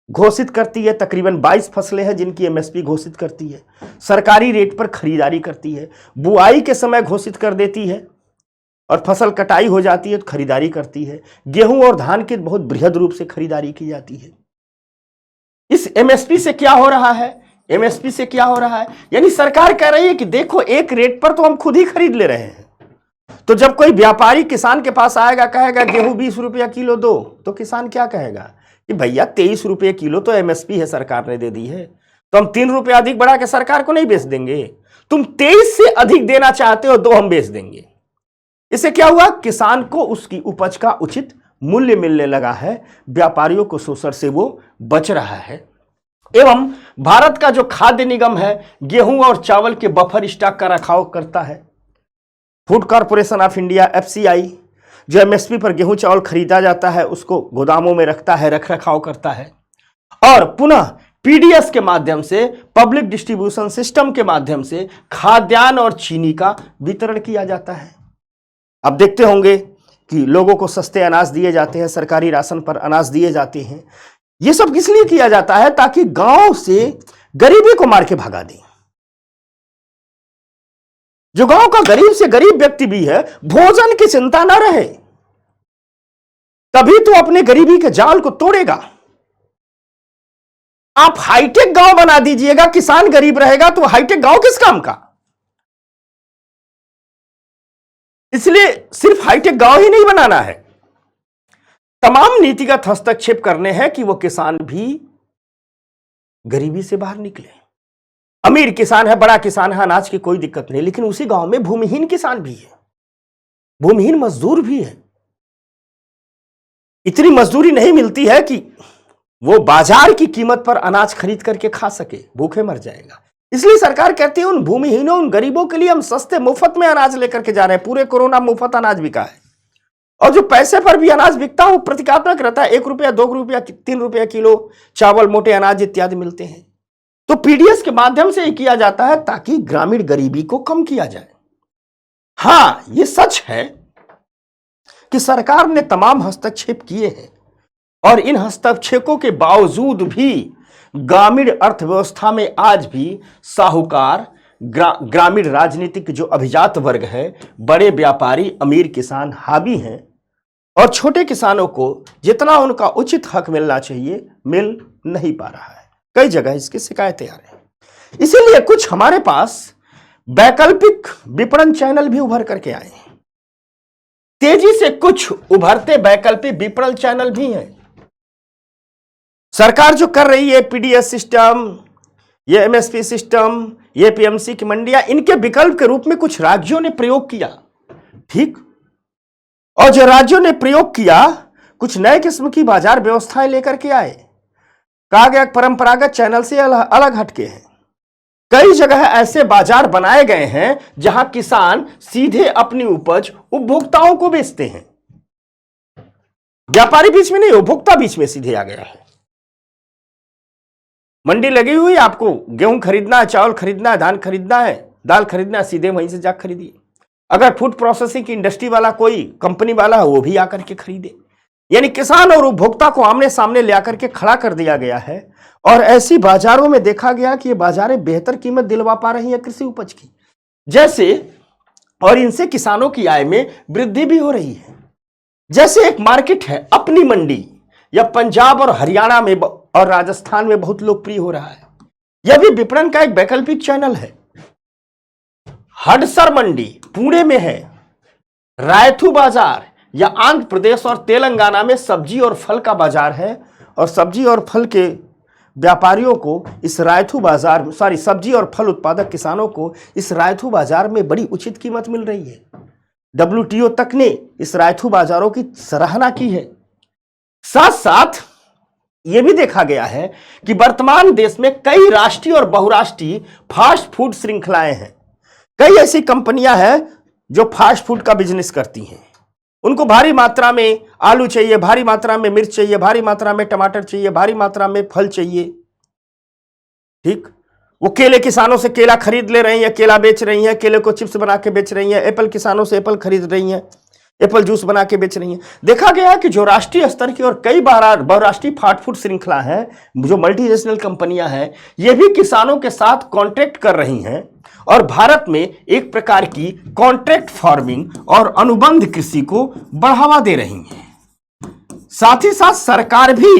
घोषित करती है। तकरीबन 22 फसलें हैं जिनकी एमएसपी घोषित करती है। सरकारी रेट पर खरीदारी करती है। बुआई के समय घोषित कर देती है और फसल कटाई हो जाती है तो खरीदारी करती है। गेहूं और धान की बहुत बृहद रूप से खरीदारी की जाती है। इस एमएसपी से क्या हो रहा है? एमएसपी से क्या हो रहा है? यानी सरकार कह रही है कि देखो, एक रेट पर तो हम खुद ही खरीद ले रहे हैं। तो जब कोई व्यापारी किसान के पास आएगा, कहेगा गेहूं 20 रुपया किलो दो, तो किसान क्या कहेगा कि भैया 23 रुपये किलो तो एमएसपी है, सरकार ने दे दी है, तो हम 3 रुपये अधिक बढ़ा के सरकार को नहीं बेच देंगे। तुम 23 से अधिक देना चाहते हो, 2 हम बेच देंगे। इससे क्या हुआ? किसान को उसकी उपज का उचित मूल्य मिलने लगा है। व्यापारियों को शोषण से वो बच रहा है। एवं भारत का जो खाद्य निगम है, गेहूं और चावल के बफर स्टॉक का रखाव करता है। Food corporation of India FCI जो एमएसपी पर गेहूं चावल खरीदा जाता है उसको गोदामों में रखता है, रख रखाव करता है और पुनः पीडीएस के माध्यम से, पब्लिक डिस्ट्रीब्यूशन सिस्टम के माध्यम से खाद्यान्न और चीनी का वितरण किया जाता है। अब देखते होंगे कि लोगों को सस्ते अनाज दिए जाते हैं, सरकारी राशन पर अनाज दिए जाते हैं। ये सब किस लिए किया जाता है? ताकि गांव से गरीबी को मार के भगा दें। जो गांव का गरीब से गरीब व्यक्ति भी है, भोजन की चिंता ना रहे, तभी तो अपने गरीबी के जाल को तोड़ेगा। आप हाईटेक गांव बना दीजिएगा, किसान गरीब रहेगा, तो हाईटेक गांव किस काम का? इसलिए सिर्फ हाईटेक गांव ही नहीं बनाना है, तमाम नीतिगत हस्तक्षेप करने हैं कि वो किसान भी गरीबी से बाहर निकले। अमीर किसान है, बड़ा किसान है, अनाज की कोई दिक्कत नहीं, लेकिन उसी गांव में भूमिहीन किसान भी है, भूमिहीन मजदूर भी है। इतनी मजदूरी नहीं मिलती है कि वो बाजार की कीमत पर अनाज खरीद करके खा सके, भूखे मर जाएगा। इसलिए सरकार कहती है उन भूमिहीनों, उन गरीबों के लिए हम सस्ते मुफ्त में अनाज लेकर के जा रहे हैं। पूरे कोरोना मुफ्त अनाज बिका है और जो पैसे पर भी अनाज बिकता है वो प्रतीकात्मक रहता है। 1 रुपया, 2 रुपया, 3 रुपया किलो चावल, मोटे अनाज इत्यादि मिलते हैं। तो पीडीएस के माध्यम से ये किया जाता है ताकि ग्रामीण गरीबी को कम किया जाए। हां, ये सच है कि सरकार ने तमाम हस्तक्षेप किए हैं और इन हस्तक्षेपों के बावजूद भी ग्रामीण अर्थव्यवस्था में आज भी साहूकार, ग्रामीण राजनीतिक जो अभिजात वर्ग है, बड़े व्यापारी, अमीर किसान हावी हैं और छोटे किसानों को जितना उनका उचित हक मिलना चाहिए मिल नहीं पा रहा है। कई जगह इसकी शिकायतें आ रही हैं। इसीलिए कुछ हमारे पास वैकल्पिक विपणन चैनल भी उभर करके आए हैं। तेजी से कुछ उभरते वैकल्पिक विपणन चैनल भी हैं। सरकार जो कर रही है पीडीएस सिस्टम, ये एमएसपी सिस्टम, ये पीएमसी की मंडियां, इनके विकल्प के रूप में कुछ राज्यों ने प्रयोग किया, ठीक। और जो राज्यों ने प्रयोग किया, कुछ नए किस्म की बाजार व्यवस्थाएं लेकर के आए। कहा गया परंपरागत चैनल से अलग हटके हैं। कई जगह ऐसे बाजार बनाए गए हैं जहां किसान सीधे अपनी उपज उपभोक्ताओं को बेचते हैं। व्यापारी बीच में नहीं, उपभोक्ता बीच में सीधे आ गया है। मंडी लगी हुई, आपको गेहूं खरीदना है, चावल खरीदना है, धान खरीदना है, दाल खरीदना है, सीधे वहीं से जा खरीदिए। अगर फूड प्रोसेसिंग की इंडस्ट्री वाला कोई कंपनी वाला है, वो भी आकर के खरीदे। यानी किसान और उपभोक्ता को आमने सामने ले आकर के खड़ा कर दिया गया है और ऐसी बाजारों में देखा गया कि ये बाजारें बेहतर कीमत दिलवा पा रही हैं कृषि उपज की, जैसे, और इनसे किसानों की आय में वृद्धि भी हो रही है। जैसे एक मार्केट है अपनी मंडी, या पंजाब और हरियाणा में और राजस्थान में बहुत लोकप्रिय हो रहा है। यह भी विपणन का एक वैकल्पिक चैनल है। हडसर मंडी पुणे में है। रायथू बाजार या आंध्र प्रदेश और तेलंगाना में सब्जी और फल का बाजार है और सब्जी और फल के व्यापारियों को इस रायथू बाजार, सब्जी और फल उत्पादक किसानों को इस रायथू बाजार में बड़ी उचित कीमत मिल रही है। WTO तक ने इस रायथू बाजारों की सराहना की है। साथ साथ यह भी देखा गया है कि वर्तमान देश में कई राष्ट्रीय और बहुराष्ट्रीय फास्ट फूड श्रृंखलाएं हैं। कई ऐसी कंपनियां हैं जो फास्ट फूड का बिजनेस करती हैं। उनको भारी मात्रा में आलू चाहिए, भारी मात्रा में मिर्च चाहिए, भारी मात्रा में टमाटर चाहिए, भारी मात्रा में फल चाहिए। ठीक, वो केले किसानों से केला खरीद ले रही हैं, केला बेच रही हैं, केले को चिप्स बना के बेच रही हैं, एप्पल किसानों से एप्पल खरीद रही हैं, एप्पल जूस बना के बेच रही हैं। देखा गया है कि जो राष्ट्रीय स्तर की और कई बहुराष्ट्रीय फास्ट फूड श्रृंखला है, जो मल्टीनेशनल कंपनियां हैं, ये भी किसानों के साथ कॉन्ट्रैक्ट कर रही हैं और भारत में एक प्रकार की कॉन्ट्रैक्ट फार्मिंग और अनुबंध कृषि को बढ़ावा दे रही हैं। साथ ही साथ सरकार भी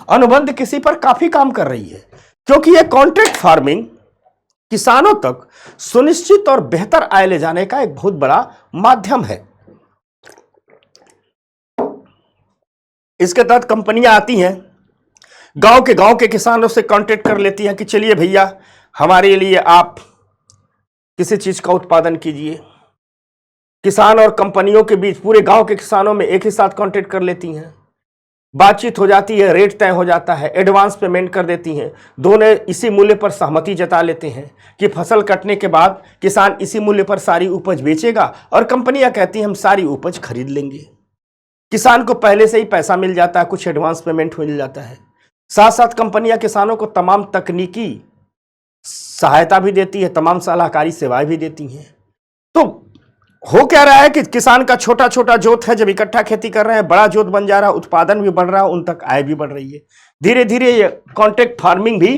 अनुबंध कृषि पर काफी काम कर रही है, क्योंकि यह कॉन्ट्रैक्ट फार्मिंग किसानों तक सुनिश्चित और बेहतर आय ले जाने का एक बहुत बड़ा माध्यम है। इसके तहत कंपनियां आती हैं, गांव के किसानों से कॉन्ट्रैक्ट कर लेती हैं कि चलिए भैया, हमारे लिए आप किसी चीज का उत्पादन कीजिए। किसान और कंपनियों के बीच पूरे गांव के किसानों में एक ही साथ कॉन्ट्रैक्ट कर लेती हैं, बातचीत हो जाती है, रेट तय हो जाता है, एडवांस पेमेंट कर देती हैं। दोनों इसी मूल्य पर सहमति जता लेते हैं कि फसल कटने के बाद किसान इसी मूल्य पर सारी उपज बेचेगा और कंपनियां कहती हैं हम सारी उपज खरीद लेंगे। किसान को पहले से ही पैसा मिल जाता है, कुछ एडवांस पेमेंट मिल जाता है। साथ साथ कंपनियां किसानों को तमाम तकनीकी सहायता भी देती है, तमाम सलाहकारी सेवाएं भी देती हैं। तो हो क्या रहा है कि किसान का छोटा छोटा जोत है, जब इकट्ठा खेती कर रहे हैं, बड़ा जोत बन जा रहा है, उत्पादन भी बढ़ रहा है, उन तक आय भी बढ़ रही है। धीरे धीरे ये कॉन्ट्रैक्ट फार्मिंग भी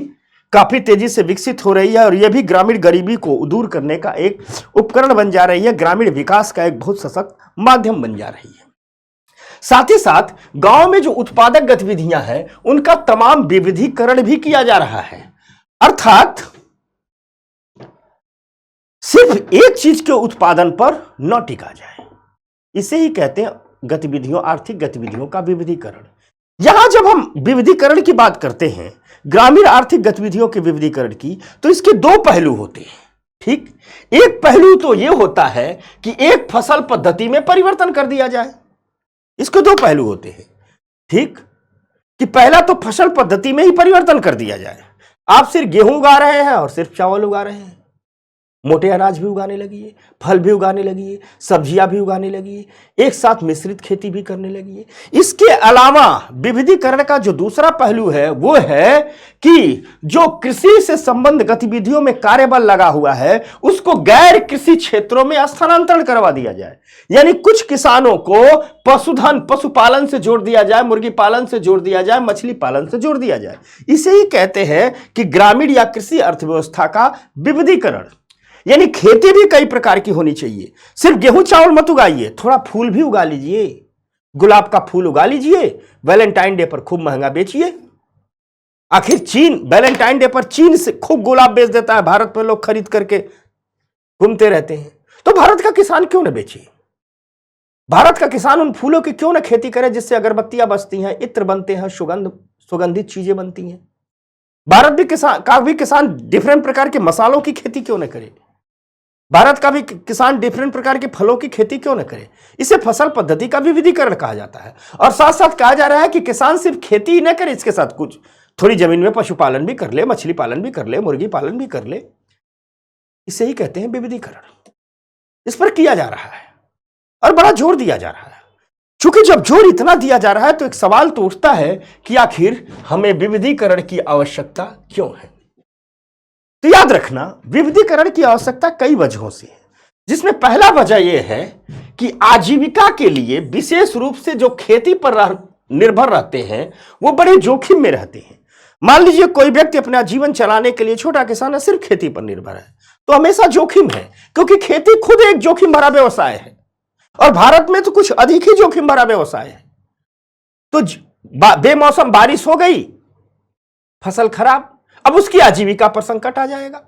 काफी तेजी से विकसित हो रही है और यह भी ग्रामीण गरीबी को दूर करने का एक उपकरण बन जा रही है, ग्रामीण विकास का एक बहुत सशक्त माध्यम बन जा रही है। साथ ही साथ गांव में जो उत्पादक गतिविधियां हैं, उनका तमाम विविधीकरण भी किया जा रहा है। अर्थात सिर्फ एक चीज के उत्पादन पर न टिका जाए, इसे ही कहते हैं गतिविधियों, आर्थिक गतिविधियों का विविधीकरण। यहां जब हम विविधीकरण की बात करते हैं, ग्रामीण आर्थिक गतिविधियों के विविधीकरण की, तो इसके दो पहलू होते हैं। ठीक, एक पहलू तो यह होता है कि एक फसल पद्धति में परिवर्तन कर दिया जाए। इसके दो पहलू होते हैं। ठीक, कि पहला तो फसल पद्धति में ही परिवर्तन कर दिया जाए। आप सिर्फ गेहूं उगा रहे हैं और सिर्फ चावल उगा रहे हैं, मोटे अनाज भी उगाने लगी, फल भी उगाने लगी, सब्जियां भी उगाने लगी, एक साथ मिश्रित खेती भी करने लगी। इसके अलावा विविधीकरण का जो दूसरा पहलू है वो है कि जो कृषि से संबंध गतिविधियों में कार्यबल लगा हुआ है, उसको गैर कृषि क्षेत्रों में स्थानांतरण करवा दिया जाए। यानी कुछ किसानों को पशुधन, पशुपालन से जोड़ दिया जाए, मुर्गी पालन से जोड़ दिया जाए, मछली पालन से जोड़ दिया जाए। इसे ही कहते हैं कि ग्रामीण या कृषि अर्थव्यवस्था का विविधीकरण। यानी खेती भी कई प्रकार की होनी चाहिए। सिर्फ गेहूं चावल मत उगाइए, थोड़ा फूल भी उगा लीजिए, गुलाब का फूल उगा लीजिए, वैलेंटाइन डे पर खूब महंगा बेचिए। आखिर चीन वैलेंटाइन डे पर चीन से खूब गुलाब बेच देता है, भारत में लोग खरीद करके घूमते रहते हैं। तो भारत का किसान क्यों न बेचे? भारत का किसान उन फूलों की क्यों न खेती करे जिससे अगरबत्तियां बचती हैं, इत्र बनते हैं, सुगंधित चीजें बनती हैं। भारत भी किसान डिफरेंट प्रकार के मसालों की खेती क्यों न करे? भारत का भी किसान डिफरेंट प्रकार के फलों की खेती क्यों न करे? इसे फसल पद्धति का विविधीकरण कहा जाता है। और साथ साथ कहा जा रहा है कि किसान सिर्फ खेती ही न करे, इसके साथ कुछ थोड़ी जमीन में पशुपालन भी कर ले, मछली पालन भी कर ले, मुर्गी पालन भी कर ले। इसे ही कहते हैं विविधीकरण। इस पर किया जा रहा है और बड़ा जोर दिया जा रहा है। चूंकि जब जोर इतना दिया जा रहा है तो एक सवाल तो उठता है कि आखिर हमें विविधीकरण की आवश्यकता क्यों है? तो याद रखना, विविधीकरण की आवश्यकता कई वजहों से है, जिसमें पहला वजह यह है कि आजीविका के लिए विशेष रूप से जो खेती पर निर्भर रहते हैं वो बड़े जोखिम में रहते हैं। मान लीजिए कोई व्यक्ति अपना जीवन चलाने के लिए, छोटा किसान है, सिर्फ खेती पर निर्भर है, तो हमेशा जोखिम है, क्योंकि खेती खुद एक जोखिम भरा व्यवसाय है और भारत में तो कुछ अधिक ही जोखिम भरा व्यवसाय है। तो बेमौसम बारिश हो गई, फसल खराब, अब उसकी आजीविका पर संकट आ जाएगा।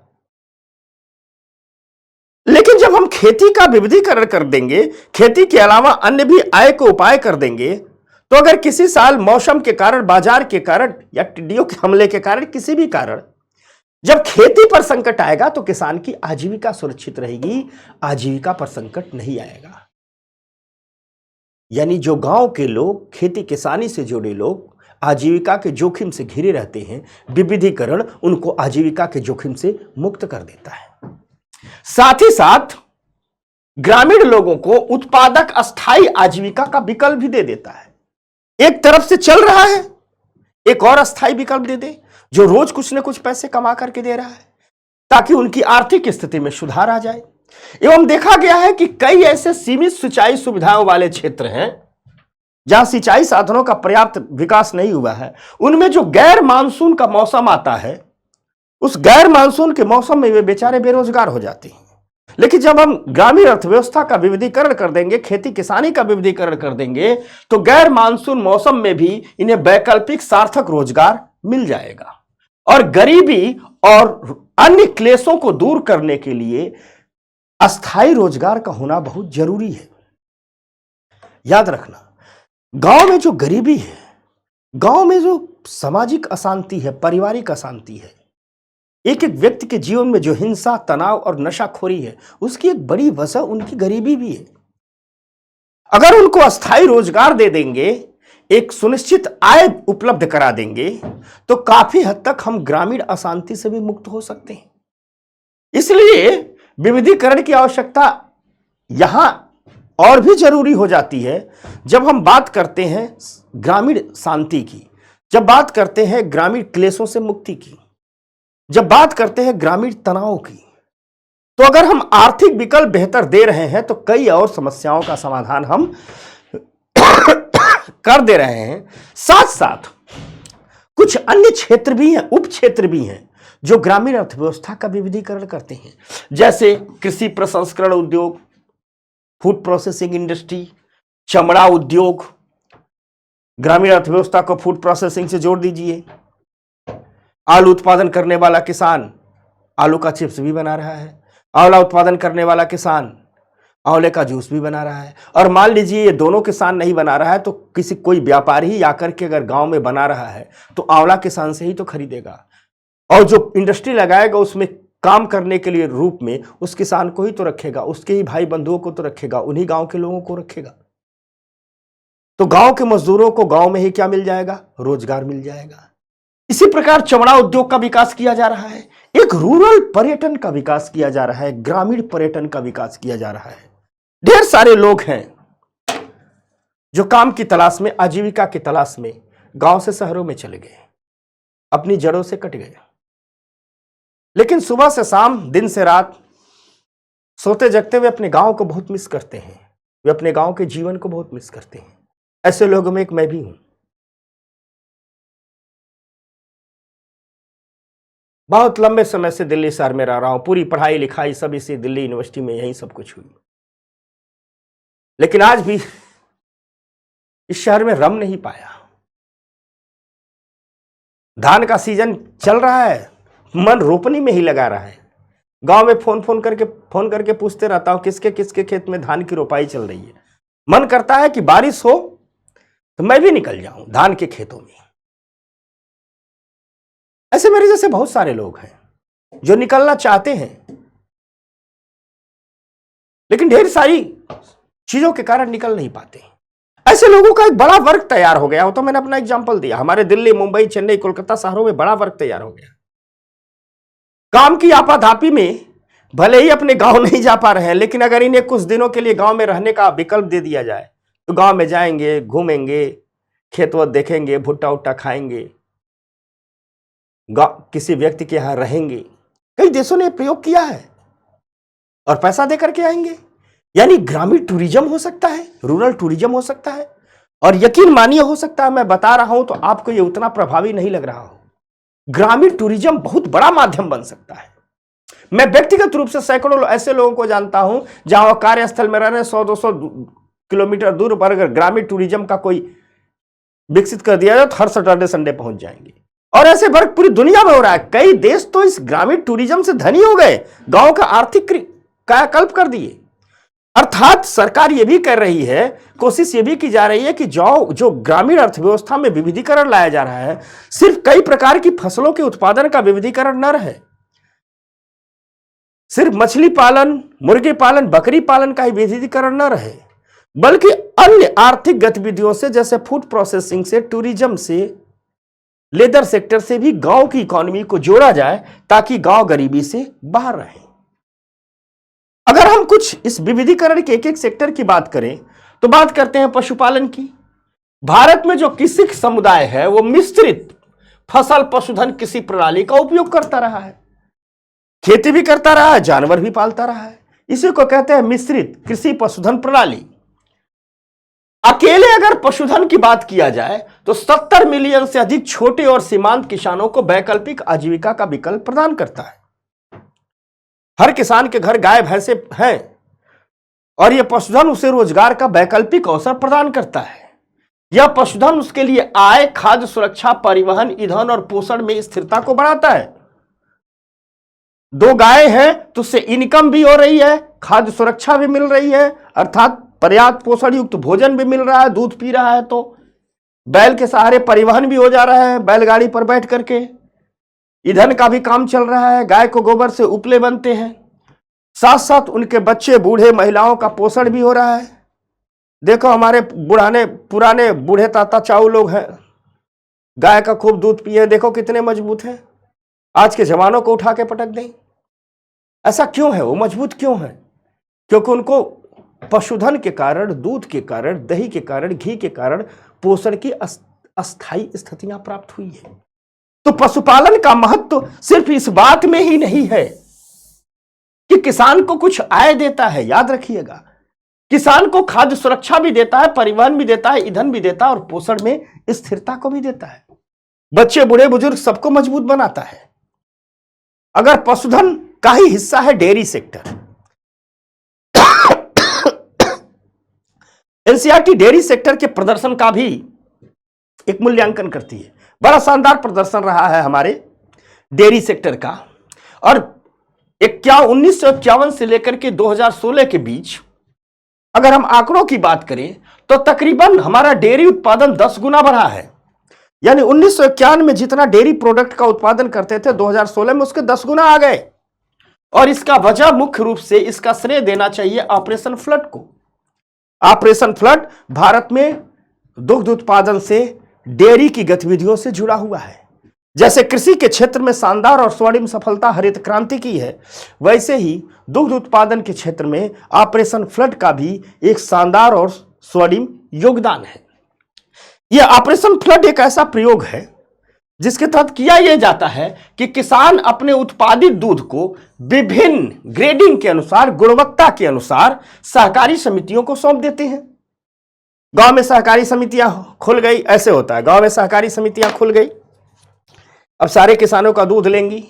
लेकिन जब हम खेती का विविधीकरण कर देंगे, खेती के अलावा अन्य भी आय को उपाय कर देंगे, तो अगर किसी साल मौसम के कारण, बाजार के कारण या टिड्डियों के हमले के कारण, किसी भी कारण जब खेती पर संकट आएगा तो किसान की आजीविका सुरक्षित रहेगी, आजीविका पर संकट नहीं आएगा। यानी जो गांव के लोग, खेती किसानी से जुड़े लोग आजीविका के जोखिम से घिरे रहते हैं, विविधीकरण उनको आजीविका के जोखिम से मुक्त कर देता है। साथ ही साथ ग्रामीण लोगों को उत्पादक अस्थायी आजीविका का विकल्प भी दे देता है। एक तरफ से चल रहा है, एक और अस्थायी विकल्प दे दे जो रोज कुछ न कुछ पैसे कमा करके दे रहा है, ताकि उनकी आर्थिक स्थिति में सुधार आ जाए। एवं देखा गया है कि कई ऐसे सीमित सिंचाई सुविधाओं वाले क्षेत्र हैं जहां सिंचाई साधनों का पर्याप्त विकास नहीं हुआ है, उनमें जो गैर मानसून का मौसम आता है, उस गैर मानसून के मौसम में वे बेचारे बेरोजगार हो जाते हैं। लेकिन जब हम ग्रामीण अर्थव्यवस्था का विविधीकरण कर देंगे, खेती किसानी का विविधीकरण कर देंगे, तो गैर मानसून मौसम में भी इन्हें वैकल्पिक सार्थक रोजगार मिल जाएगा। और गरीबी और अन्य क्लेशों को दूर करने के लिए अस्थायी रोजगार का होना बहुत जरूरी है। याद रखना, गांव में जो गरीबी है, गांव में जो सामाजिक अशांति है, पारिवारिक अशांति है, एक एक व्यक्ति के जीवन में जो हिंसा, तनाव और नशाखोरी है, उसकी एक बड़ी वजह उनकी गरीबी भी है। अगर उनको अस्थायी रोजगार दे देंगे, एक सुनिश्चित आय उपलब्ध करा देंगे, तो काफी हद तक हम ग्रामीण अशांति से भी मुक्त हो सकते हैं। इसलिए विविधीकरण की आवश्यकता यहां और भी जरूरी हो जाती है जब हम बात करते हैं ग्रामीण शांति की, जब बात करते हैं ग्रामीण क्लेशों से मुक्ति की, जब बात करते हैं ग्रामीण तनाव की। तो अगर हम आर्थिक विकल्प बेहतर दे रहे हैं तो कई और समस्याओं का समाधान हम कर दे रहे हैं। साथ साथ कुछ अन्य क्षेत्र भी हैं, उप क्षेत्र भी हैं, जो ग्रामीण अर्थव्यवस्था का विविधीकरण करते हैं, जैसे कृषि प्रसंस्करण उद्योग, फूड प्रोसेसिंग इंडस्ट्री, चमड़ा उद्योग। ग्रामीण अर्थव्यवस्था को फूड प्रोसेसिंग से जोड़ दीजिए। आलू उत्पादन करने वाला किसान आलू का चिप्स भी बना रहा है, आंवला उत्पादन करने वाला किसान आंवले का जूस भी बना रहा है। और मान लीजिए ये दोनों किसान नहीं बना रहा है तो कोई व्यापारी ही आकर के अगर गांव में बना रहा है तो आंवला किसान से ही तो खरीदेगा, और जो इंडस्ट्री लगाएगा उसमें काम करने के लिए रूप में उस किसान को ही तो रखेगा, उसके ही भाई बंधुओं को तो रखेगा, उन्हीं गांव के लोगों को रखेगा। तो गांव के मजदूरों को गांव में ही क्या मिल जाएगा? रोजगार मिल जाएगा। इसी प्रकार चमड़ा उद्योग का विकास किया जा रहा है, एक रूरल पर्यटन का विकास किया जा रहा है, ग्रामीण पर्यटन का विकास किया जा रहा है। ढेर सारे लोग हैं जो काम की तलाश में, आजीविका की तलाश में गांव से शहरों में चले गए, अपनी जड़ों से कट गए। लेकिन सुबह से शाम, दिन से रात, सोते जगते वे अपने गांव को बहुत मिस करते हैं, वे अपने गांव के जीवन को बहुत मिस करते हैं। ऐसे लोगों में एक मैं भी हूं। बहुत लंबे समय से दिल्ली शहर में रह रहा हूं, पूरी पढ़ाई लिखाई सब इसी दिल्ली यूनिवर्सिटी में यही सब कुछ हुई, लेकिन आज भी इस शहर में रम नहीं पाया। धान का सीजन चल रहा है, मन रोपनी में ही लगा रहा है। गांव में फोन करके पूछते रहता हूं किसके किसके खेत में धान की रोपाई चल रही है। मन करता है कि बारिश हो तो मैं भी निकल जाऊं धान के खेतों में। ऐसे मेरे जैसे बहुत सारे लोग हैं जो निकलना चाहते हैं, लेकिन ढेर सारी चीजों के कारण निकल नहीं पाते। ऐसे लोगों का एक बड़ा वर्ग तैयार हो गया हो। तो मैंने अपना एग्जांपल दिया, हमारे दिल्ली, मुंबई, चेन्नई, कोलकाता शहरों में बड़ा वर्ग तैयार हो गया। काम की आपाधापी में भले ही अपने गांव नहीं जा पा रहे हैं, लेकिन अगर इन्हें कुछ दिनों के लिए गांव में रहने का विकल्प दे दिया जाए तो गांव में जाएंगे, घूमेंगे, खेत वत देखेंगे, भुट्टा उट्टा खाएंगे, किसी व्यक्ति के यहां रहेंगे। कई देशों ने प्रयोग किया है और पैसा दे करके आएंगे। यानी ग्रामीण टूरिज्म हो सकता है, रूरल टूरिज्म हो सकता है, और यकीन मानिए हो सकता है मैं बता रहा हूं तो आपको यह उतना प्रभावी नहीं लग रहा हो। ग्रामीण टूरिज्म बहुत बड़ा माध्यम बन सकता है। मैं व्यक्तिगत रूप से सैकड़ों ऐसे लोगों को जानता हूं जहां कार्यस्थल में रह रहे 100-200 किलोमीटर दूर पर अगर ग्रामीण टूरिज्म का कोई विकसित कर दिया जाए तो हर सैटरडे संडे पहुंच जाएंगे। और ऐसे वर्क पूरी दुनिया में हो रहा है। कई देश तो इस ग्रामीण टूरिज्म से धनी हो गए, गांव का आर्थिक कायाकल्प कर दिए। अर्थात सरकार ये भी कर रही है, कोशिश ये भी की जा रही है कि जो ग्रामीण अर्थव्यवस्था में विविधीकरण लाया जा रहा है, सिर्फ कई प्रकार की फसलों के उत्पादन का विविधीकरण न रहे, सिर्फ मछली पालन, मुर्गी पालन, बकरी पालन का ही विविधीकरण न रहे, बल्कि अन्य आर्थिक गतिविधियों से, जैसे फूड प्रोसेसिंग से, टूरिज्म से, लेदर सेक्टर से भी गांव की इकोनॉमी को जोड़ा जाए, ताकि गांव गरीबी से बाहर रहे। अगर हम कुछ इस विविधीकरण के एक एक सेक्टर की बात करें, तो बात करते हैं पशुपालन की। भारत में जो कृषि समुदाय है वो मिश्रित फसल पशुधन कृषि प्रणाली का उपयोग करता रहा है, खेती भी करता रहा है, जानवर भी पालता रहा है। इसी को कहते हैं मिश्रित कृषि पशुधन प्रणाली। अकेले अगर पशुधन की बात किया जाए तो 70 मिलियन से अधिक छोटे और सीमांत किसानों को वैकल्पिक आजीविका का विकल्प प्रदान करता है। हर किसान के घर गाय भैंसे हैं और यह पशुधन उसे रोजगार का वैकल्पिक अवसर प्रदान करता है। यह पशुधन उसके लिए आय, खाद्य सुरक्षा, परिवहन, ईंधन और पोषण में स्थिरता को बढ़ाता है। 2 गाय हैं तो उससे इनकम भी हो रही है, खाद्य सुरक्षा भी मिल रही है, अर्थात पर्याप्त पोषण युक्त भोजन भी मिल रहा है, दूध पी रहा है, तो बैल के सहारे परिवहन भी हो जा रहा है, बैलगाड़ी पर बैठ करके ईंधन का भी काम चल रहा है, गाय को गोबर से उपले बनते हैं, साथ साथ उनके बच्चे, बूढ़े, महिलाओं का पोषण भी हो रहा है। देखो हमारे पुराने बूढ़े ताता चाऊ लोग हैं, गाय का खूब दूध पिए, देखो कितने मजबूत हैं। आज के जवानों को उठा के पटक दें। ऐसा क्यों है? वो मजबूत क्यों है? क्योंकि उनको पशुधन के कारण, दूध के कारण, दही के कारण, घी के कारण पोषण की अस्थायी स्थितियां प्राप्त हुई है। तो पशुपालन का महत्व सिर्फ इस बात में ही नहीं है कि किसान को कुछ आय देता है, याद रखिएगा, किसान को खाद्य सुरक्षा भी देता है, परिवहन भी देता है, ईंधन भी देता है और पोषण में स्थिरता को भी देता है। बच्चे, बूढ़े, बुजुर्ग सबको मजबूत बनाता है। अगर पशुधन का ही हिस्सा है dairy sector, NCERT dairy sector के प्रदर्शन का भी एक मूल्यांकन करती है। बड़ा शानदार प्रदर्शन रहा है हमारे डेयरी सेक्टर का, और 1951 से लेकर के 2016 के बीच अगर हम आंकड़ों की बात करें तो तकरीबन हमारा डेयरी उत्पादन 10 गुना बढ़ा है। यानी 1951 में जितना डेयरी प्रोडक्ट का उत्पादन करते थे, 2016 में उसके 10 गुना आ गए। और इसका वजह मुख्य रूप से इसका श्रेय देना चाहिए ऑपरेशन फ्लड को। ऑपरेशन फ्लड भारत में दुग्ध उत्पादन से, डेयरी की गतिविधियों से जुड़ा हुआ है। जैसे कृषि के क्षेत्र में शानदार और स्वर्णिम सफलता हरित क्रांति की है, वैसे ही दुग्ध उत्पादन के क्षेत्र में ऑपरेशन फ्लड का भी एक शानदार और स्वर्णिम योगदान है। यह ऑपरेशन फ्लड एक ऐसा प्रयोग है जिसके तहत किया यह जाता है कि किसान अपने उत्पादित दूध को विभिन्न ग्रेडिंग के अनुसार, गुणवत्ता के अनुसार सहकारी समितियों को सौंप देते हैं। गांव में सहकारी समितियां खुल गई, ऐसे होता है, गांव में सहकारी समितियां खुल गई, अब सारे किसानों का दूध लेंगी।